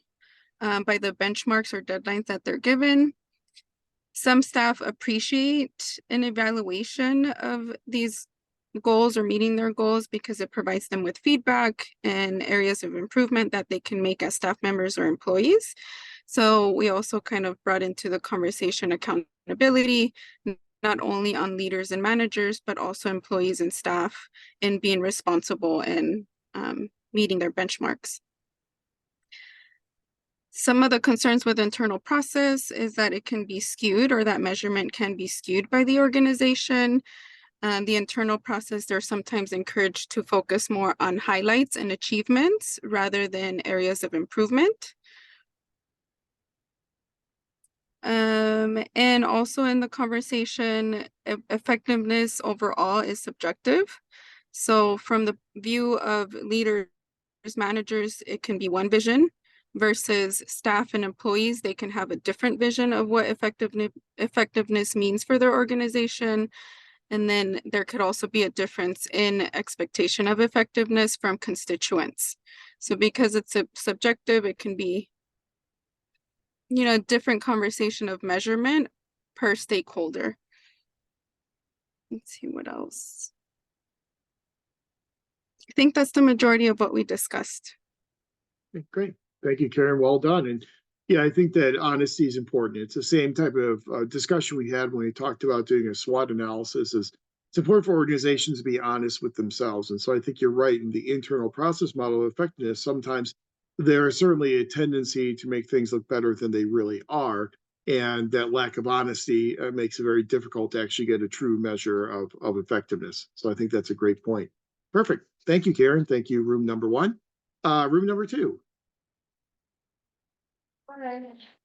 C: by the benchmarks or deadlines that they're given. Some staff appreciate an evaluation of these goals or meeting their goals because it provides them with feedback and areas of improvement that they can make as staff members or employees. So we also kind of brought into the conversation accountability, not only on leaders and managers, but also employees and staff in being responsible and meeting their benchmarks. Some of the concerns with internal process is that it can be skewed, or that measurement can be skewed by the organization. The internal process, they're sometimes encouraged to focus more on highlights and achievements rather than areas of improvement. And also in the conversation, effectiveness overall is subjective. So from the view of leaders, managers, it can be one vision versus staff and employees. They can have a different vision of what effectiveness means for their organization. And then there could also be a difference in expectation of effectiveness from constituents. So because it's a subjective, it can be, different conversation of measurement per stakeholder. Let's see what else. I think that's the majority of what we discussed.
A: Great. Thank you, Karen. Well done. And yeah, I think that honesty is important. It's the same type of discussion we had when we talked about doing a SWOT analysis. It's important for organizations to be honest with themselves. And so I think you're right. In the internal process model of effectiveness, sometimes there is certainly a tendency to make things look better than they really are. And that lack of honesty makes it very difficult to actually get a true measure of effectiveness. So I think that's a great point. Perfect. Thank you, Karen. Thank you, room number 1. Room number 2.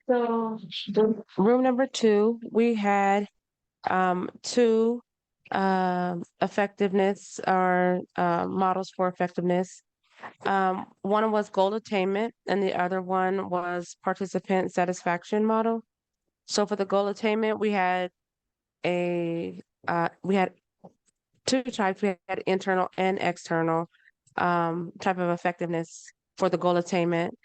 D: So the room number 2, we had 2 effectiveness or models for effectiveness. One was goal attainment and the other one was participant satisfaction model. So for the goal attainment, we had we had 2 types. We had internal and external type of effectiveness for the goal attainment.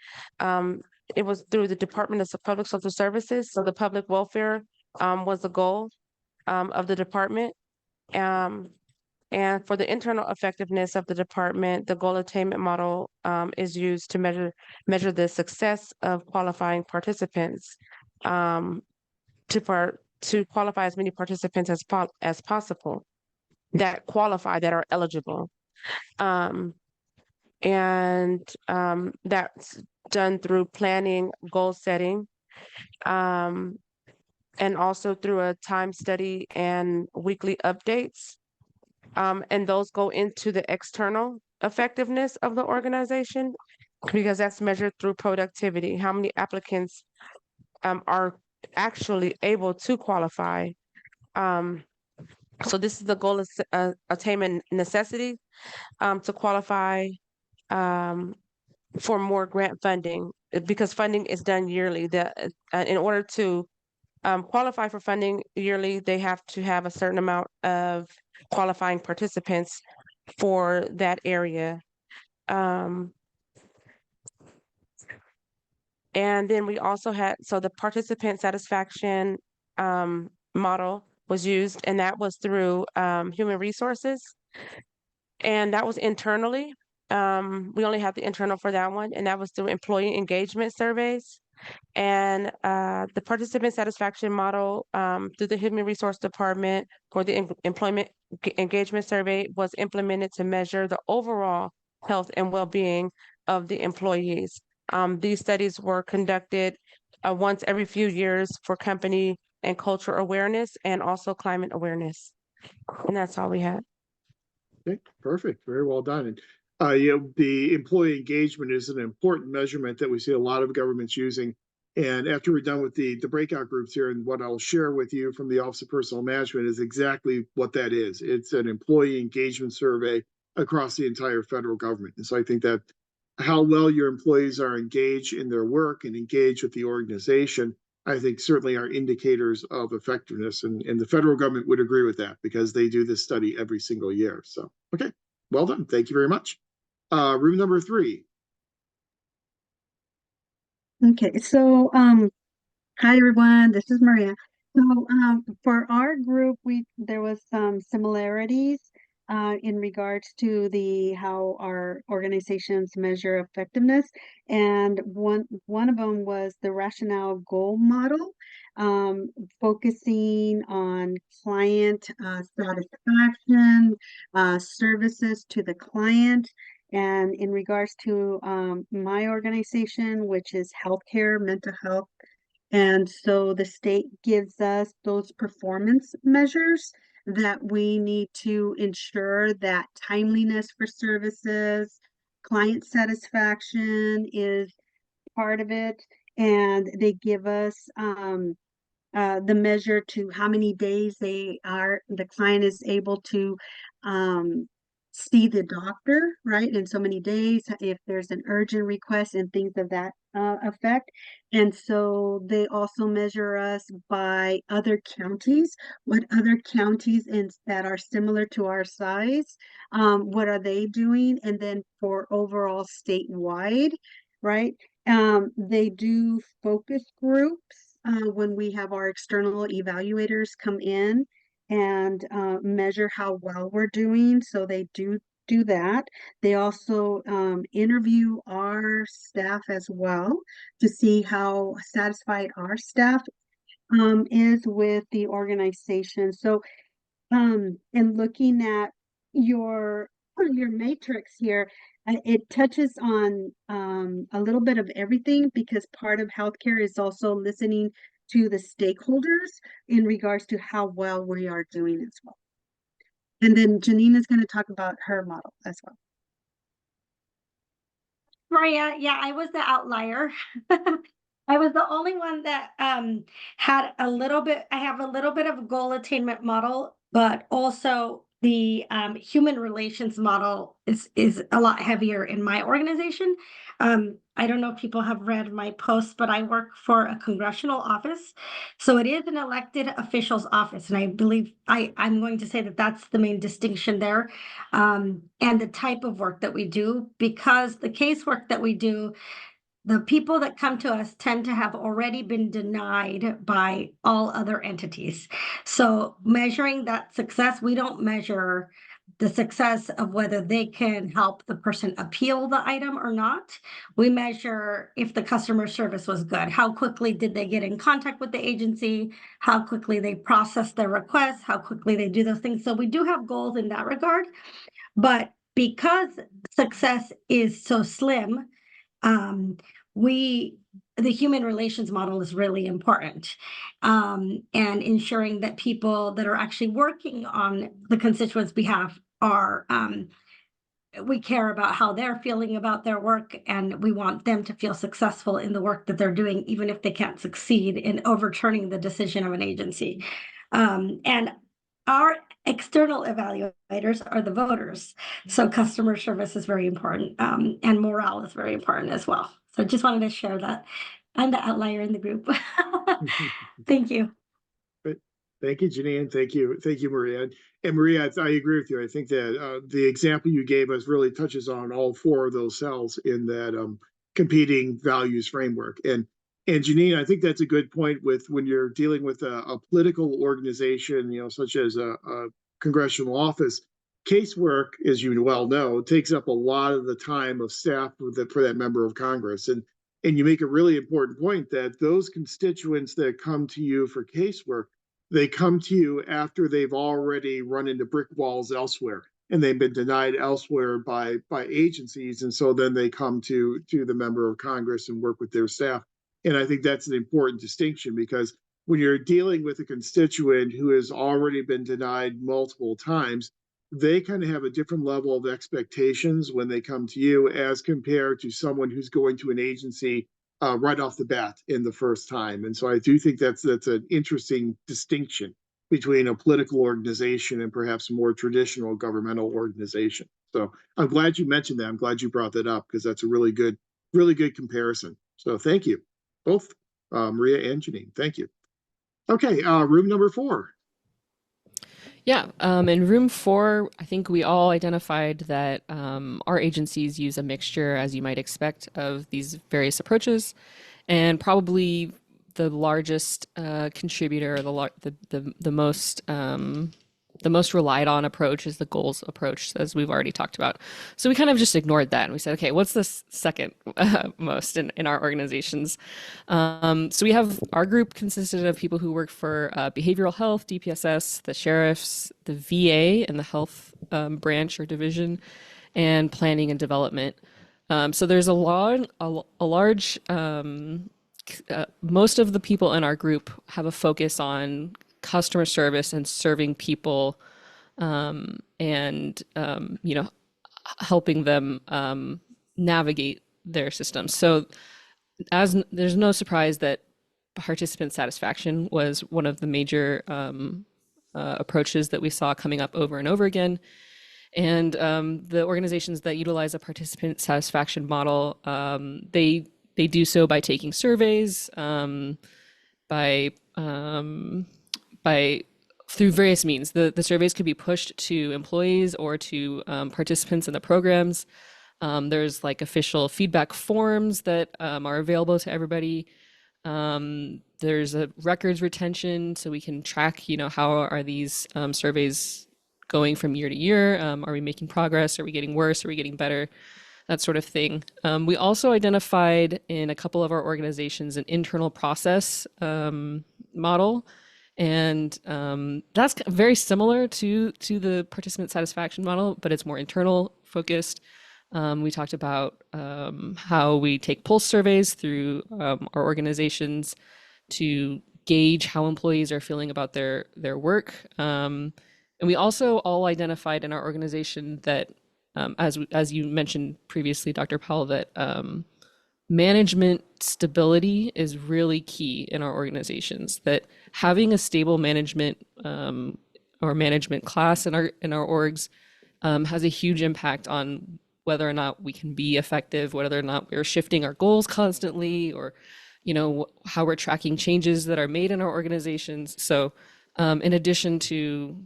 D: It was through the Department of Public Social Services. So the public welfare was the goal of the department. And for the internal effectiveness of the department, the goal attainment model is used to measure the success of qualifying participants to qualify as many participants as possible. that qualify, that are eligible. That's done through planning, goal setting, and also through a time study and weekly updates. And those go into the external effectiveness of the organization because that's measured through productivity. How many applicants are actually able to qualify? So this is the goal attainment necessity to qualify for more grant funding because funding is done yearly. In order to qualify for funding yearly, they have to have a certain amount of qualifying participants for that area. And then we also had, so the participant satisfaction model was used, and that was through human resources. And that was internally. We only had the internal for that one, and that was through employee engagement surveys. And the participant satisfaction model through the Human Resource Department for the employment engagement survey was implemented to measure the overall health and well-being of the employees. These studies were conducted once every few years for company and culture awareness and also climate awareness. And that's all we had.
A: Okay, perfect. Very well done. And the employee engagement is an important measurement that we see a lot of governments using. And after we're done with the breakout groups here, and what I'll share with you from the Office of Personnel Management is exactly what that is. It's an employee engagement survey across the entire federal government. And so I think that how well your employees are engaged in their work and engaged with the organization, I think certainly are indicators of effectiveness. And the federal government would agree with that because they do this study every single year. So, okay, well done. Thank you very much. Room number 3.
B: Okay, so hi everyone, this is Maria. So for our group, there was some similarities in regards to how our organizations measure effectiveness, and one of them was the rationale goal model, focusing on client satisfaction, services to the client. And in regards to my organization, which is healthcare, mental health, and so the state gives us those performance measures that we need to ensure that timeliness for services, client satisfaction is part of it. And they give us the measure to how many days the client is able to see the doctor, right? In so many days, if there's an urgent request and things of that effect. And so they also measure us by other counties, what other counties that are similar to our size, what are they doing? And then for overall statewide, right? They do focus groups when we have our external evaluators come in and measure how well we're doing. So they do that. They also interview our staff as well to see how satisfied our staff is with the organization. So and looking at your matrix here, it touches on a little bit of everything, because part of healthcare is also listening to the stakeholders in regards to how well we are doing as well. And then Janine is going to talk about her model as well.
E: Maria, yeah, I was the outlier. I was the only one that had a little bit, I have a little bit of a goal attainment model, but also the human relations model is a lot heavier in my organization. I don't know if people have read my posts, but I work for a congressional office. So it is an elected official's office. And I believe I'm going to say that that's the main distinction there. And the type of work that we do, because the casework that we do, the people that come to us tend to have already been denied by all other entities. So measuring that success, we don't measure the success of whether they can help the person appeal the item or not. We measure if the customer service was good. How quickly did they get in contact with the agency? How quickly they process their requests? How quickly they do those things? So we do have goals in that regard. But because success is so slim, we the human relations model is really important, and ensuring that people that are actually working on the constituents' behalf are we care about how they're feeling about their work, and we want them to feel successful in the work that they're doing, even if they can't succeed in overturning the decision of an agency. And our external evaluators are the voters. So customer service is very important, and morale is very important as well. So just wanted to share that. I'm the outlier in the group. Thank you.
A: Thank you, Janine. Thank you, Maria. And Maria, I agree with you. I think that the example you gave us really touches on all four of those cells in that competing values framework. And Janine, I think that's a good point with when you're dealing with a political organization, such as a congressional office. Casework, as you well know, takes up a lot of the time of staff for that member of Congress. And you make a really important point that those constituents that come to you for casework, they come to you after they've already run into brick walls elsewhere and they've been denied elsewhere by agencies. And so then they come to the member of Congress and work with their staff. And I think that's an important distinction, because when you're dealing with a constituent who has already been denied multiple times, they kind of have a different level of expectations when they come to you as compared to someone who's going to an agency right off the bat in the first time. And so I do think that's an interesting distinction between a political organization and perhaps a more traditional governmental organization. So I'm glad you mentioned that. I'm glad you brought that up, because that's a really good comparison. So thank you, both Maria and Janine. Thank you. Okay, room number 4.
F: Yeah, in room 4, I think we all identified that our agencies use a mixture, as you might expect, of these various approaches, and probably the largest contributor, the most relied on approach is the goals approach, as we've already talked about. So we kind of just ignored that and we said, okay, what's the second most in our organizations? So we have, our group consisted of people who work for behavioral health, DPSS, the sheriffs, the VA, and the health branch or division, and planning and development. So there's a large, most of the people in our group have a focus on customer service and serving people, and helping them navigate their systems. So as there's no surprise that participant satisfaction was one of the major approaches that we saw coming up over and over again. And the organizations that utilize a participant satisfaction model, they do so by taking surveys, by through various means. The surveys could be pushed to employees or to participants in the programs. There's like official feedback forms that are available to everybody. There's a records retention, so we can track, how are these surveys going from year to year? Are we making progress? Are we getting worse? Are we getting better? That sort of thing. We also identified in a couple of our organizations an internal process model. And that's very similar to the participant satisfaction model, but it's more internal focused. We talked about how we take pulse surveys through our organizations to gauge how employees are feeling about their work. And we also all identified in our organization that, as you mentioned previously, Dr. Powell, that management stability is really key in our organizations, that having a stable management or management class in our orgs has a huge impact on whether or not we can be effective, whether or not we're shifting our goals constantly, or how we're tracking changes that are made in our organizations. So in addition to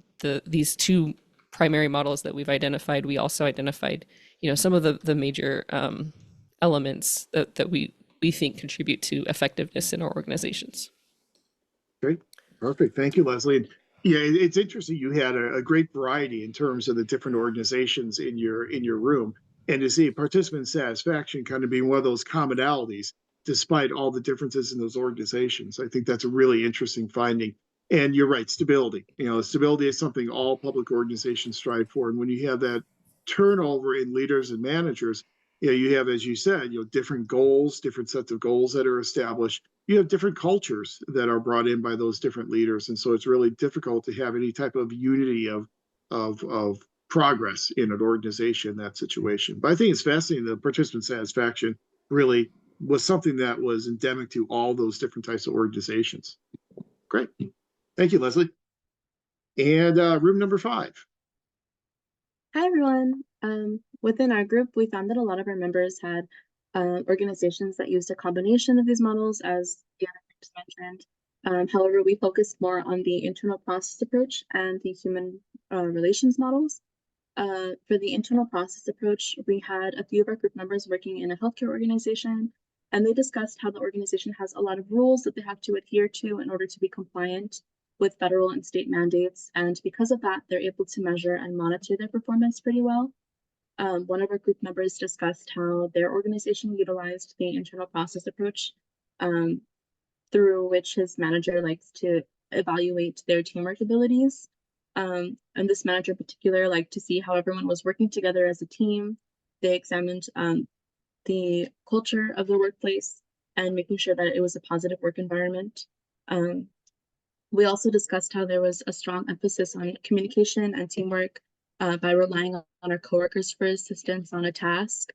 F: these two primary models that we've identified, we also identified some of the major elements that we think contribute to effectiveness in our organizations.
A: Great. Perfect. Thank you, Leslie. And Yeah, it's interesting. You had a great variety in terms of the different organizations in your room, and to see participant satisfaction kind of being one of those commonalities, despite all the differences in those organizations. I think that's a really interesting finding. And you're right, stability. You know, stability is something all public organizations strive for. And when you have that turnover in leaders and managers, you know, you have, as you said, you know, different goals, different sets of goals that are established. You have different cultures that are brought in by those different leaders, and so it's really difficult to have any type of unity of progress in an organization in that situation. But I think it's fascinating that participant satisfaction really was something that was endemic to all those different types of organizations. Great, thank you, Leslie. And room number 5.
G: Hi, everyone. Within our group, we found that a lot of our members had organizations that used a combination of these models, as the other groups mentioned. However, we focused more on the internal process approach and the human relations models. For the internal process approach, we had a few of our group members working in a healthcare organization, and they discussed how the organization has a lot of rules that they have to adhere to in order to be compliant with federal and state mandates. And because of that, they're able to measure and monitor their performance pretty well. One of our group members discussed how their organization utilized the internal process approach, through which his manager likes to evaluate their teamwork abilities. And this manager in particular liked to see how everyone was working together as a team. They examined the culture of the workplace and making sure that it was a positive work environment. We also discussed how there was a strong emphasis on communication and teamwork by relying on our coworkers for assistance on a task.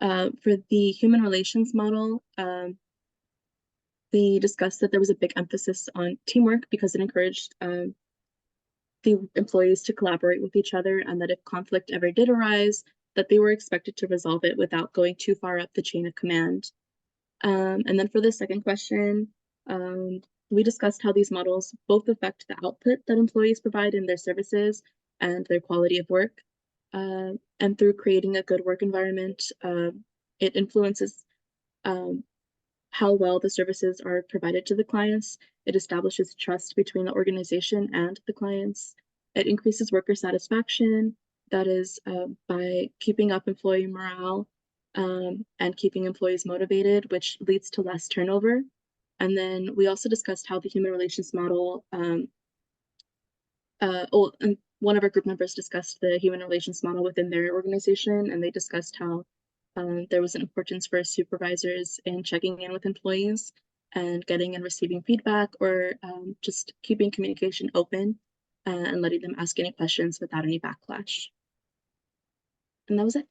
G: For the human relations model, they discussed that there was a big emphasis on teamwork because it encouraged the employees to collaborate with each other, and that if conflict ever did arise, that they were expected to resolve it without going too far up the chain of command. And then for the second question, we discussed how these models both affect the output that employees provide in their services and their quality of work. And through creating a good work environment, it influences how well the services are provided to the clients. It establishes trust between the organization and the clients. It increases worker satisfaction, that is by keeping up employee morale and keeping employees motivated, which leads to less turnover. And then we also discussed how the human relations model, and one of our group members discussed the human relations model within their organization, and they discussed how there was an importance for supervisors in checking in with employees and getting and receiving feedback, or just keeping communication open and letting them ask any questions without any backlash. And that was it.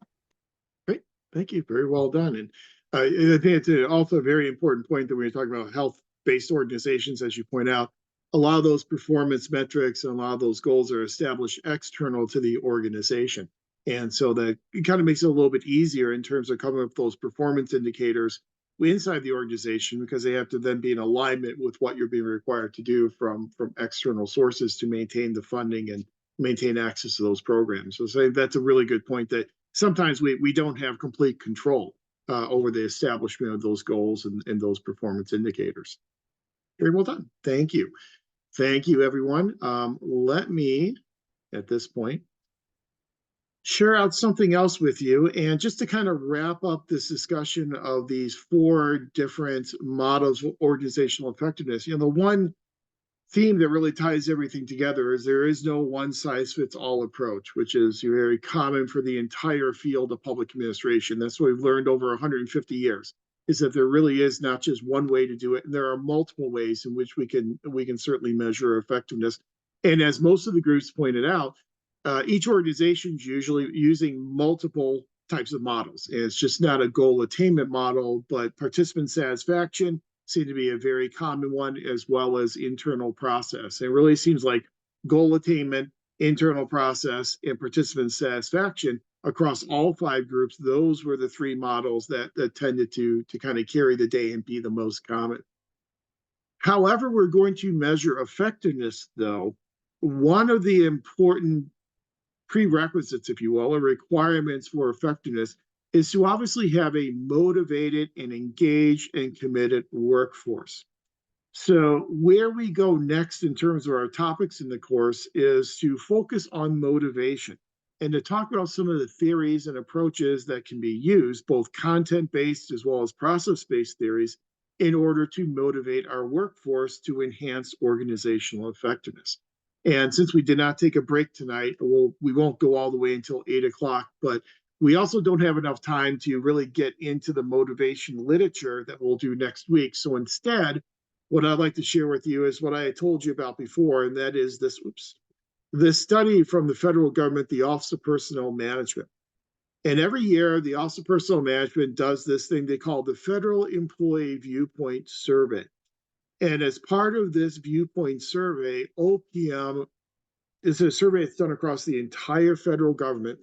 A: Great, thank you. Very well done. And I think it's also a very important point that when you're talking about health-based organizations, as you point out, a lot of those performance metrics and a lot of those goals are established external to the organization. And so that it kind of makes it a little bit easier in terms of coming up with those performance indicators inside the organization, because they have to then be in alignment with what you're being required to do from external sources to maintain the funding and maintain access to those programs. So that's a really good point, that sometimes we don't have complete control over the establishment of those goals and those performance indicators. Very well done. Thank you. Thank you, everyone. Let me, at this point, share out something else with you. And just to kind of wrap up this discussion of these 4 different models of organizational effectiveness, you know, the one theme that really ties everything together is there is no one-size-fits-all approach, which is very common for the entire field of public administration. That's what we've learned over 150 years, is that there really is not just one way to do it, and there are multiple ways in which we can certainly measure effectiveness. And as most of the groups pointed out, each organization is usually using multiple types of models. And it's just not a goal attainment model, but participant satisfaction seem to be a very common one, as well as internal process. It really seems like goal attainment, internal process, and participant satisfaction across all 5 groups, those were the 3 models that tended to kind of carry the day and be the most common. However, we're going to measure effectiveness, though, one of the important prerequisites, if you will, or requirements for effectiveness is to obviously have a motivated and engaged and committed workforce. So where we go next in terms of our topics in the course is to focus on motivation and to talk about some of the theories and approaches that can be used, both content-based as well as process-based theories, in order to motivate our workforce to enhance organizational effectiveness. And since we did not take a break tonight, we won't go all the way until 8 o'clock, but we also don't have enough time to really get into the motivation literature that we'll do next week. So instead, what I'd like to share with you is what I had told you about before, and that is this study from the federal government, the Office of Personnel Management. And every year, the Office of Personnel Management does this thing they call the Federal Employee Viewpoint Survey. And as part of this viewpoint survey, OPM is a survey that's done across the entire federal government.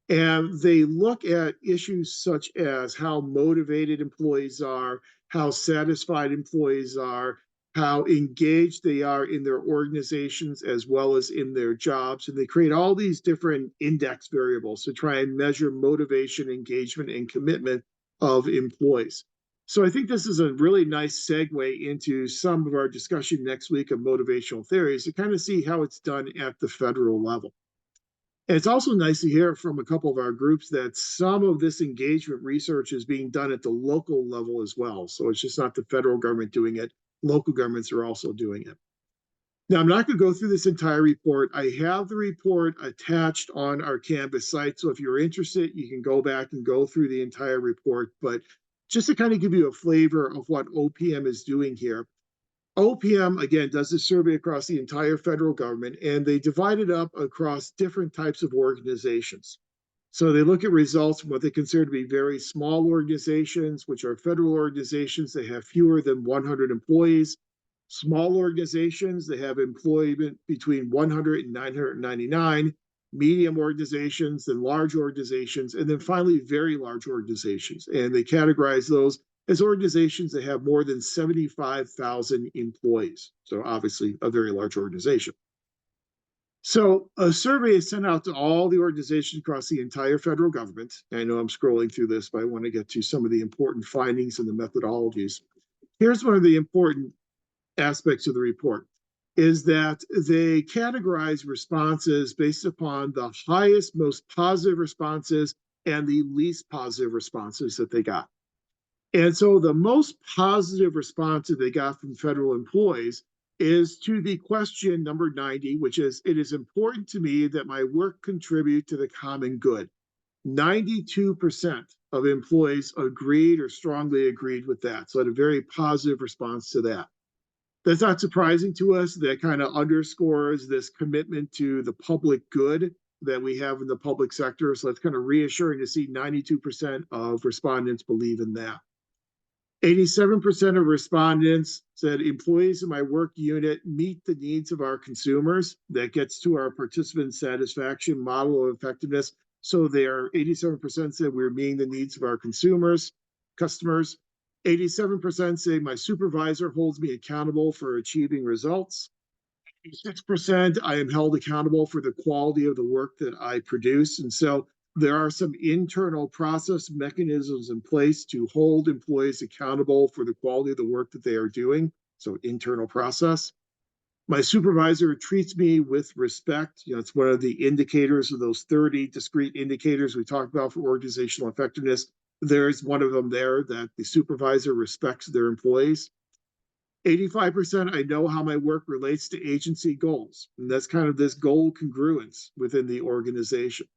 A: And they look at issues such as how motivated employees are, how satisfied employees are, how engaged they are in their organizations as well as in their jobs. And they create all these different index variables to try and measure motivation, engagement, and commitment of employees. So I think this is a really nice segue into some of our discussion next week of motivational theories to kind of see how it's done at the federal level. And it's also nice to hear from a couple of our groups that some of this engagement research is being done at the local level as well. So it's just not the federal government doing it, local governments are also doing it. Now, I'm not going to go through this entire report. I have the report attached on our Canvas site. So if you're interested, you can go back and go through the entire report. But just to kind of give you a flavor of what OPM is doing here, OPM, again, does this survey across the entire federal government, and they divide it up across different types of organizations. So they look at results from what they consider to be very small organizations, which are federal organizations that have fewer than 100 employees, small organizations that have employment between 100 and 999, medium organizations, then large organizations, and then finally very large organizations. And they categorize those as organizations that have more than 75,000 employees. So obviously a very large organization. So a survey is sent out to all the organizations across the entire federal government. I know I'm scrolling through this, but I want to get to some of the important findings and the methodologies. Here's one of the important aspects of the report is that they categorize responses based upon the highest, most positive responses and the least positive responses that they got. And so the most positive response that they got from federal employees is to the question number 90, which is, it is important to me that my work contribute to the common good. 92% of employees agreed or strongly agreed with that. So I had a very positive response to that. That's not surprising to us. That kind of underscores this commitment to the public good that we have in the public sector. So it's kind of reassuring to see 92% of respondents believe in that. 87% of respondents said employees in my work unit meet the needs of our consumers. That gets to our participant satisfaction model of effectiveness. So there, 87% said we're meeting the needs of our customers. 87% say my supervisor holds me accountable for achieving results. 86% I am held accountable for the quality of the work that I produce. And so there are some internal process mechanisms in place to hold employees accountable for the quality of the work that they are doing. So internal process. My supervisor treats me with respect. It's one of the indicators of those 30 discrete indicators we talked about for organizational effectiveness. There's one of them there, that the supervisor respects their employees. 85%, I know how my work relates to agency goals. And that's kind of this goal congruence within the organization.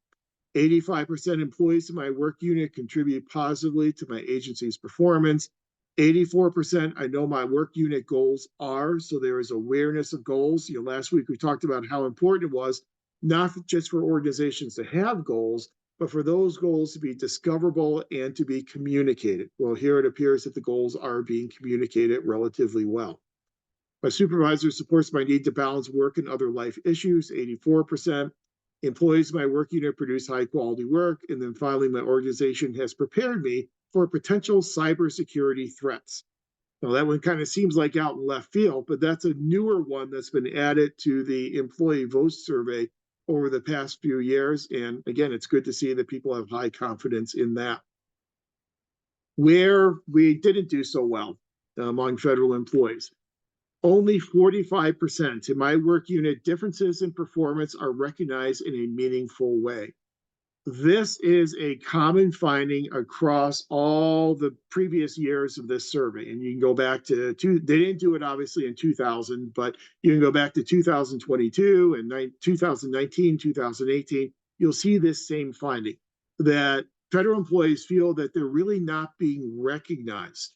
A: 85% employees in my work unit contribute positively to my agency's performance. 84%, I know my work unit goals are, so there is awareness of goals. Last week we talked about how important it was, not just for organizations to have goals, but for those goals to be discoverable and to be communicated. Well, here it appears that the goals are being communicated relatively well. My supervisor supports my need to balance work and other life issues, 84%. Employees in my work unit produce high quality work. And then finally, my organization has prepared me for potential cybersecurity threats. Now that one kind of seems like out in left field, but that's a newer one that's been added to the employee vote survey over the past few years. And again, it's good to see that people have high confidence in that. Where we didn't do so well among federal employees. Only 45% in my work unit, differences in performance are recognized in a meaningful way. This is a common finding across all the previous years of this survey. And you can go back to they didn't do it obviously in 2000, but you can go back to 2022 and 2019, 2018. You'll see this same finding that federal employees feel that they're really not being recognized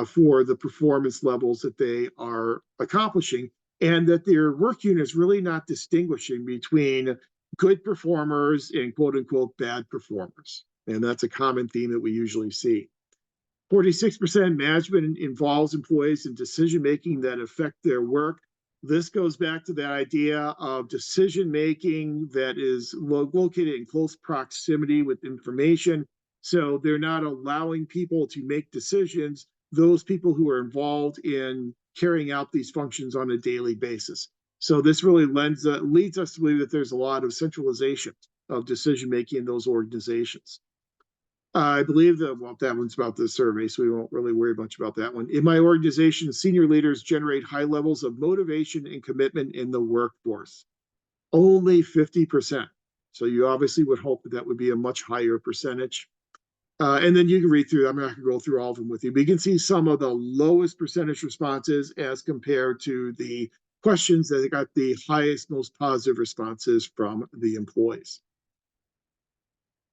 A: for the performance levels that they are accomplishing, and that their work unit is really not distinguishing between good performers and quote unquote bad performers. And that's a common theme that we usually see. 46% management involves employees in decision making that affect their work. This goes back to that idea of decision making that is located in close proximity with information. So they're not allowing people to make decisions, those people who are involved in carrying out these functions on a daily basis. So this really leads us to believe that there's a lot of centralization of decision making in those organizations. I believe that, well, that one's about the survey, so we won't really worry much about that one. In my organization, senior leaders generate high levels of motivation and commitment in the workforce. Only 50%. So you obviously would hope that that would be a much higher percentage. And then you can read through, I'm not going to go through all of them with you, but you can see some of the lowest percentage responses as compared to the questions that got the highest, most positive responses from the employees.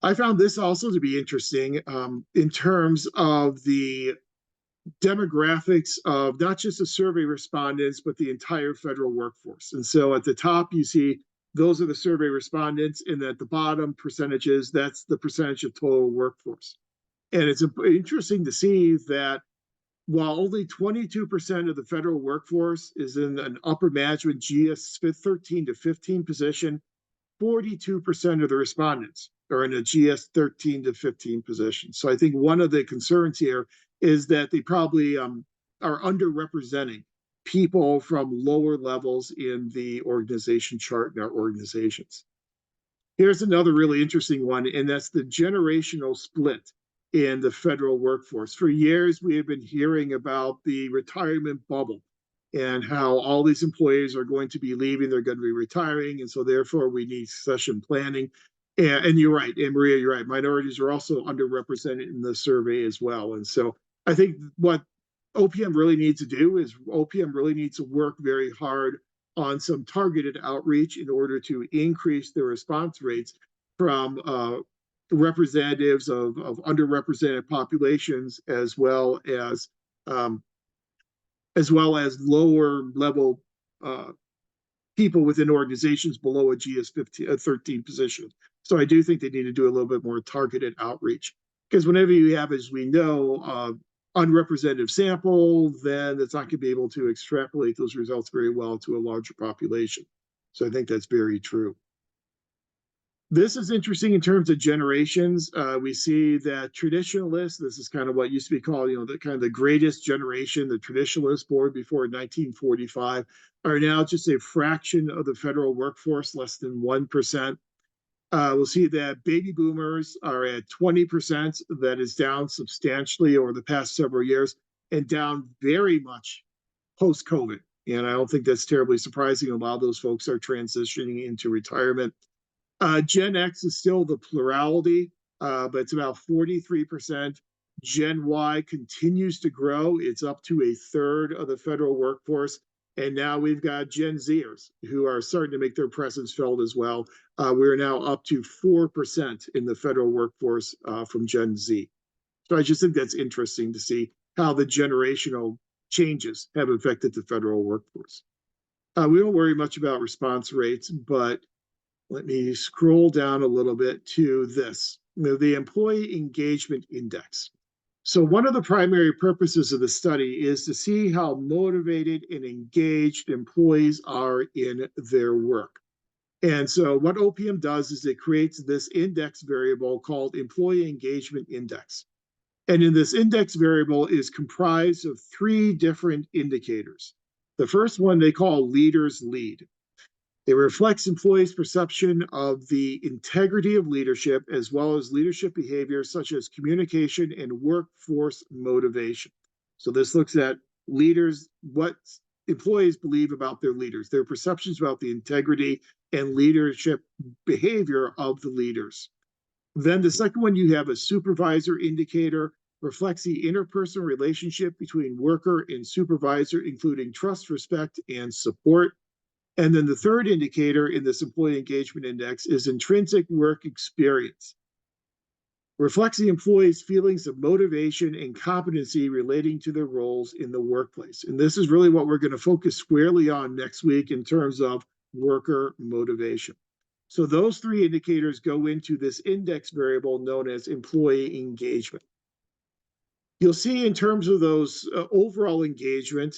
A: I found this also to be interesting in terms of the demographics of not just the survey respondents, but the entire federal workforce. And so at the top, you see those are the survey respondents, and at the bottom percentages, that's the percentage of total workforce. And it's interesting to see that while only 22% of the federal workforce is in an upper management GS 13 to 15 position, 42% of the respondents are in a GS 13 to 15 position. So I think one of the concerns here is that they probably are underrepresenting people from lower levels in the organization chart in our organizations. Here's another really interesting one, and that's the generational split in the federal workforce. For years, we have been hearing about the retirement bubble and how all these employees are going to be leaving, they're going to be retiring, and so therefore we need succession planning. And you're right, and Maria, you're right, minorities are also underrepresented in the survey as well. And so I think what OPM really needs to do is OPM really needs to work very hard on some targeted outreach in order to increase the response rates from representatives of underrepresented populations, as well as lower level people within organizations below a GS 13 position. So I do think they need to do a little bit more targeted outreach, because whenever you have, as we know, unrepresentative sample, then it's not going to be able to extrapolate those results very well to a larger population. So I think that's very true. This is interesting in terms of generations. We see that traditionalists, this is kind of what used to be called, the kind of the greatest generation, the traditionalists born before 1945, are now just a fraction of the federal workforce, less than 1%. We'll see that baby boomers are at 20%. That is down substantially over the past several years, and down very much post-COVID. And I don't think that's terribly surprising. A lot of those folks are transitioning into retirement. Gen X is still the plurality, but it's about 43%. Gen Y continues to grow. It's up to a third of the federal workforce. And now we've got Gen Zers who are starting to make their presence felt as well. We're now up to 4% in the federal workforce from Gen Z. So I just think that's interesting to see how the generational changes have affected the federal workforce. We don't worry much about response rates, but let me scroll down a little bit to this, the Employee Engagement Index. So one of the primary purposes of the study is to see how motivated and engaged employees are in their work. And so what OPM does is it creates this index variable called Employee Engagement Index. And in this index variable is comprised of 3 different indicators. The first one they call Leaders Lead. It reflects employees' perception of the integrity of leadership, as well as leadership behaviors such as communication and workforce motivation. So this looks at leaders, what employees believe about their leaders, their perceptions about the integrity and leadership behavior of the leaders. Then the second one, you have a supervisor indicator, reflects the interpersonal relationship between worker and supervisor, including trust, respect, and support. And then the third indicator in this employee engagement index is intrinsic work experience. Reflects the employee's feelings of motivation and competency relating to their roles in the workplace. And this is really what we're going to focus squarely on next week in terms of worker motivation. So those three indicators go into this index variable known as employee engagement. You'll see in terms of those overall engagement,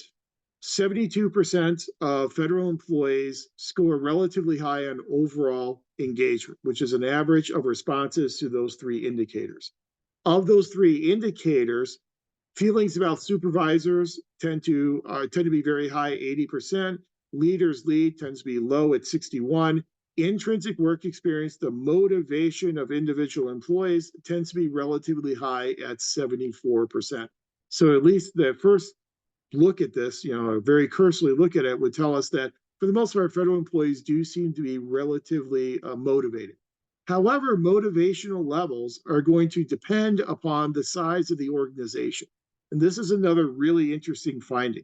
A: 72% of federal employees score relatively high on overall engagement, which is an average of responses to those three indicators. Of those three indicators, feelings about supervisors tend to be very high, 80%. Leaders lead tends to be low at 61. Intrinsic work experience, the motivation of individual employees, tends to be relatively high at 74%. So at least the first look at this, a very cursory look at it would tell us that for the most part, federal employees do seem to be relatively motivated. However, motivational levels are going to depend upon the size of the organization. And this is another really interesting finding.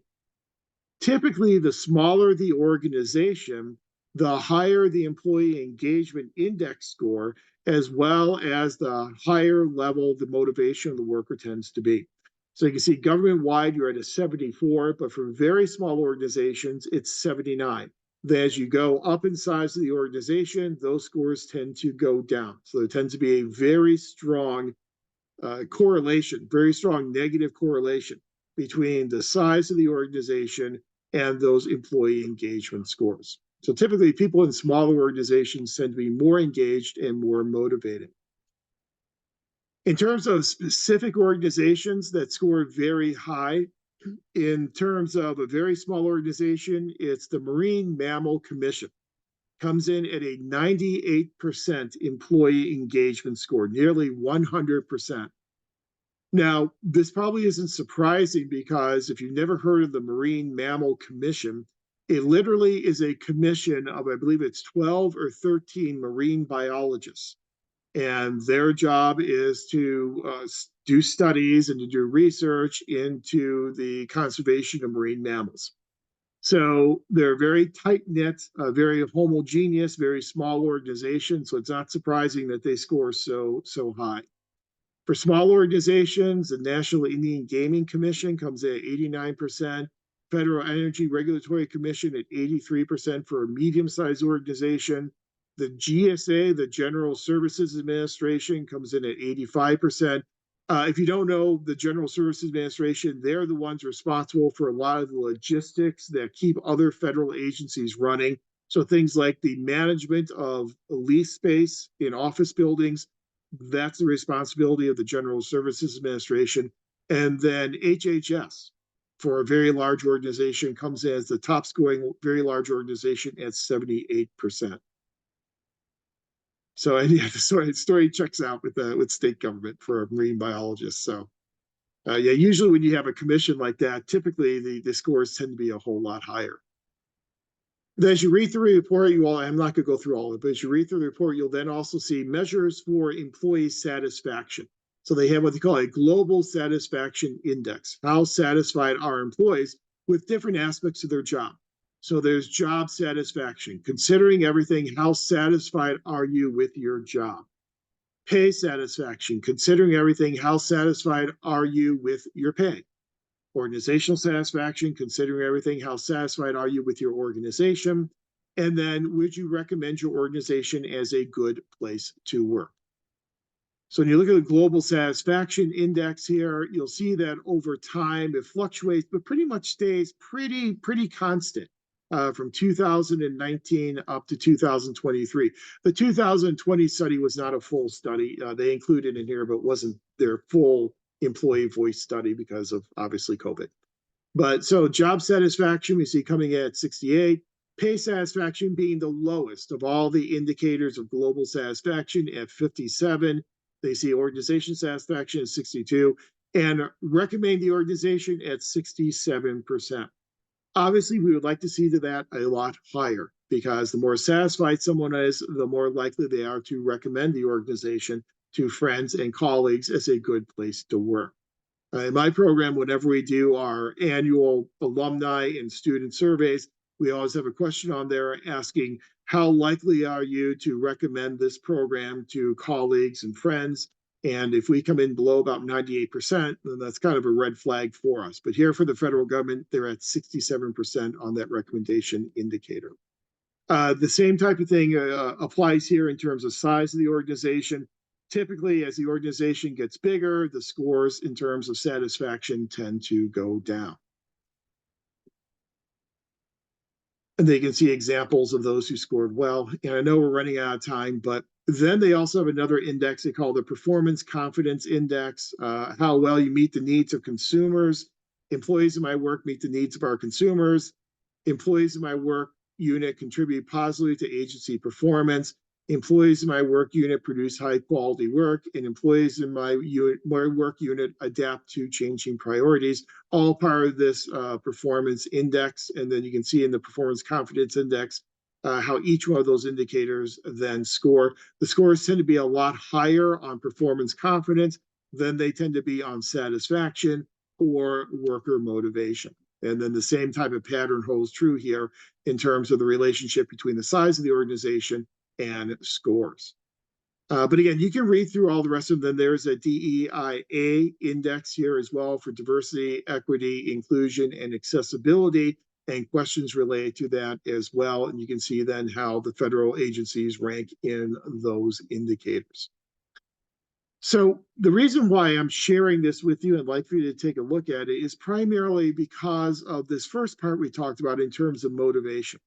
A: Typically, the smaller the organization, the higher the employee engagement index score, as well as the higher level the motivation of the worker tends to be. So you can see government-wide, you're at a 74, but for very small organizations, it's 79. Then as you go up in size of the organization, those scores tend to go down. So there tends to be a very strong correlation, very strong negative correlation between the size of the organization and those employee engagement scores. So typically people in smaller organizations tend to be more engaged and more motivated. In terms of specific organizations that score very high, in terms of a very small organization, it's the Marine Mammal Commission. Comes in at a 98% employee engagement score, nearly 100%. Now, this probably isn't surprising because if you've never heard of the Marine Mammal Commission, it literally is a commission of, I believe it's 12 or 13 marine biologists. And their job is to do studies and to do research into the conservation of marine mammals. So they're very tight-knit, very homogeneous, very small organization. So it's not surprising that they score so high. For small organizations, the National Indian Gaming Commission comes in at 89%, Federal Energy Regulatory Commission at 83% for a medium-sized organization. The GSA, the General Services Administration, comes in at 85%. If you don't know the General Services Administration, they're the ones responsible for a lot of the logistics that keep other federal agencies running. So things like the management of lease space in office buildings, that's the responsibility of the General Services Administration. And then HHS, for a very large organization, comes in as the top scoring very large organization at 78%. So yeah, the story checks out with state government for a marine biologist. So yeah, usually when you have a commission like that, typically the scores tend to be a whole lot higher. Then as you read through the report, I'm not going to go through all of it, but as you read through the report, you'll then also see measures for employee satisfaction. So they have what they call a global satisfaction index. How satisfied are employees with different aspects of their job? So there's job satisfaction. Considering everything, how satisfied are you with your job? Pay satisfaction. Considering everything, how satisfied are you with your pay? Organizational satisfaction. Considering everything, how satisfied are you with your organization? And then would you recommend your organization as a good place to work? So when you look at the global satisfaction index here, you'll see that over time it fluctuates, but pretty much stays pretty constant. From 2019 up to 2023. The 2020 study was not a full study. They included in here, but wasn't their full employee voice study because of obviously COVID. But so job satisfaction, we see coming in at 68. Pay satisfaction being the lowest of all the indicators of global satisfaction at 57. They see organization satisfaction at 62 and recommend the organization at 67%. Obviously, we would like to see that a lot higher, because the more satisfied someone is, the more likely they are to recommend the organization to friends and colleagues as a good place to work. In my program, whenever we do our annual alumni and student surveys, we always have a question on there asking, how likely are you to recommend this program to colleagues and friends? And if we come in below about 98%, then that's kind of a red flag for us. But here for the federal government, they're at 67% on that recommendation indicator. The same type of thing applies here in terms of size of the organization. Typically, as the organization gets bigger, the scores in terms of satisfaction tend to go down. And they can see examples of those who scored well. And I know we're running out of time, but then they also have another index they call the Performance Confidence Index, how well you meet the needs of consumers. Employees in my work meet the needs of our consumers. Employees in my work unit contribute positively to agency performance. Employees in my work unit produce high quality work, and employees in my work unit adapt to changing priorities, all part of this performance index. And then you can see in the Performance Confidence Index how each one of those indicators then score. The scores tend to be a lot higher on performance confidence than they tend to be on satisfaction or worker motivation. And then the same type of pattern holds true here in terms of the relationship between the size of the organization and scores. But again, you can read through all the rest of them. There's a DEIA index here as well for diversity, equity, inclusion, and accessibility, and questions related to that as well. And you can see then how the federal agencies rank in those indicators. So the reason why I'm sharing this with you and like for you to take a look at it is primarily because of this first part we talked about in terms of motivation.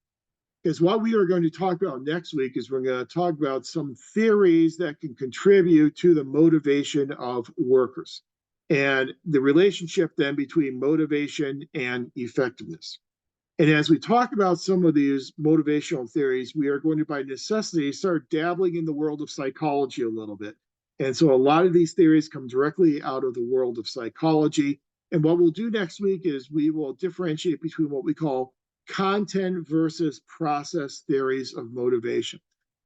A: Because what we are going to talk about next week is we're going to talk about some theories that can contribute to the motivation of workers and the relationship then between motivation and effectiveness. And as we talk about some of these motivational theories, we are going to, by necessity, start dabbling in the world of psychology a little bit. And so a lot of these theories come directly out of the world of psychology. And what we'll do next week is we will differentiate between what we call content versus process theories of motivation.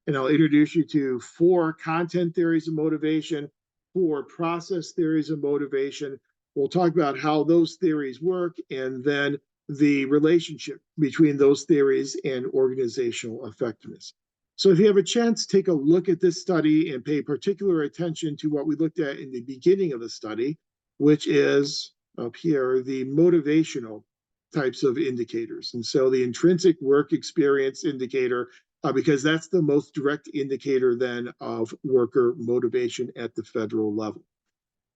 A: And I'll introduce you to 4 content theories of motivation, 4 process theories of motivation. We'll talk about how those theories work, and then the relationship between those theories and organizational effectiveness. So if you have a chance, take a look at this study and pay particular attention to what we looked at in the beginning of the study, which is up here, the motivational types of indicators. And so the intrinsic work experience indicator, because that's the most direct indicator then of worker motivation at the federal level.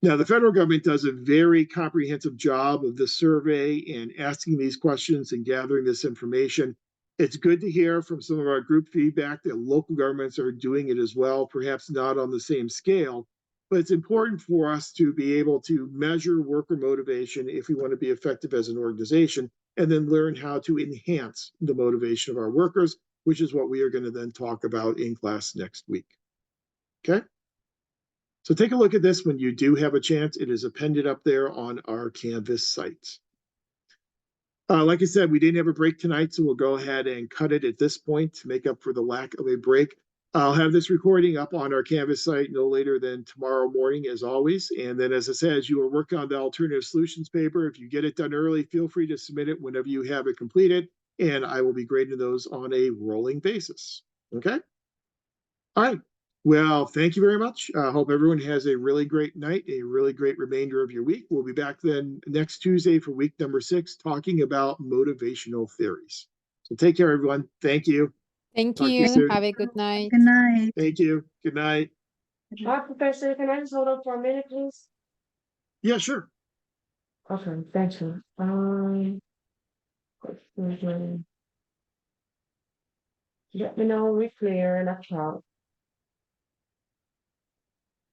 A: Now, the federal government does a very comprehensive job of this survey and asking these questions and gathering this information. It's good to hear from some of our group feedback that local governments are doing it as well, perhaps not on the same scale, but it's important for us to be able to measure worker motivation if we want to be effective as an organization, and then learn how to enhance the motivation of our workers, which is what we are going to then talk about in class next week. Okay? So take a look at this when you do have a chance. It is appended up there on our Canvas site. Like I said, we didn't have a break tonight, so we'll go ahead and cut it at this point to make up for the lack of a break. I'll have this recording up on our Canvas site no later than tomorrow morning, as always. And then, as I said, as you are working on the alternative solutions paper, if you get it done early, feel free to submit it whenever you have it completed, and I will be grading those on a rolling basis. Okay? All right. Well, thank you very much. I hope everyone has a really great night, a really great remainder of your week. We'll be back then next Tuesday for week number 6, talking about motivational theories. So take care, everyone. Thank you.
H: Thank
A: Talk to
H: you.
A: soon.
H: Have a good night.
B: Good night.
A: Thank you. Good night.
D: Professor, can I just hold up for a minute, please?
A: Yeah, sure.
D: Okay, thank you. Let me know when we're clear and I talk.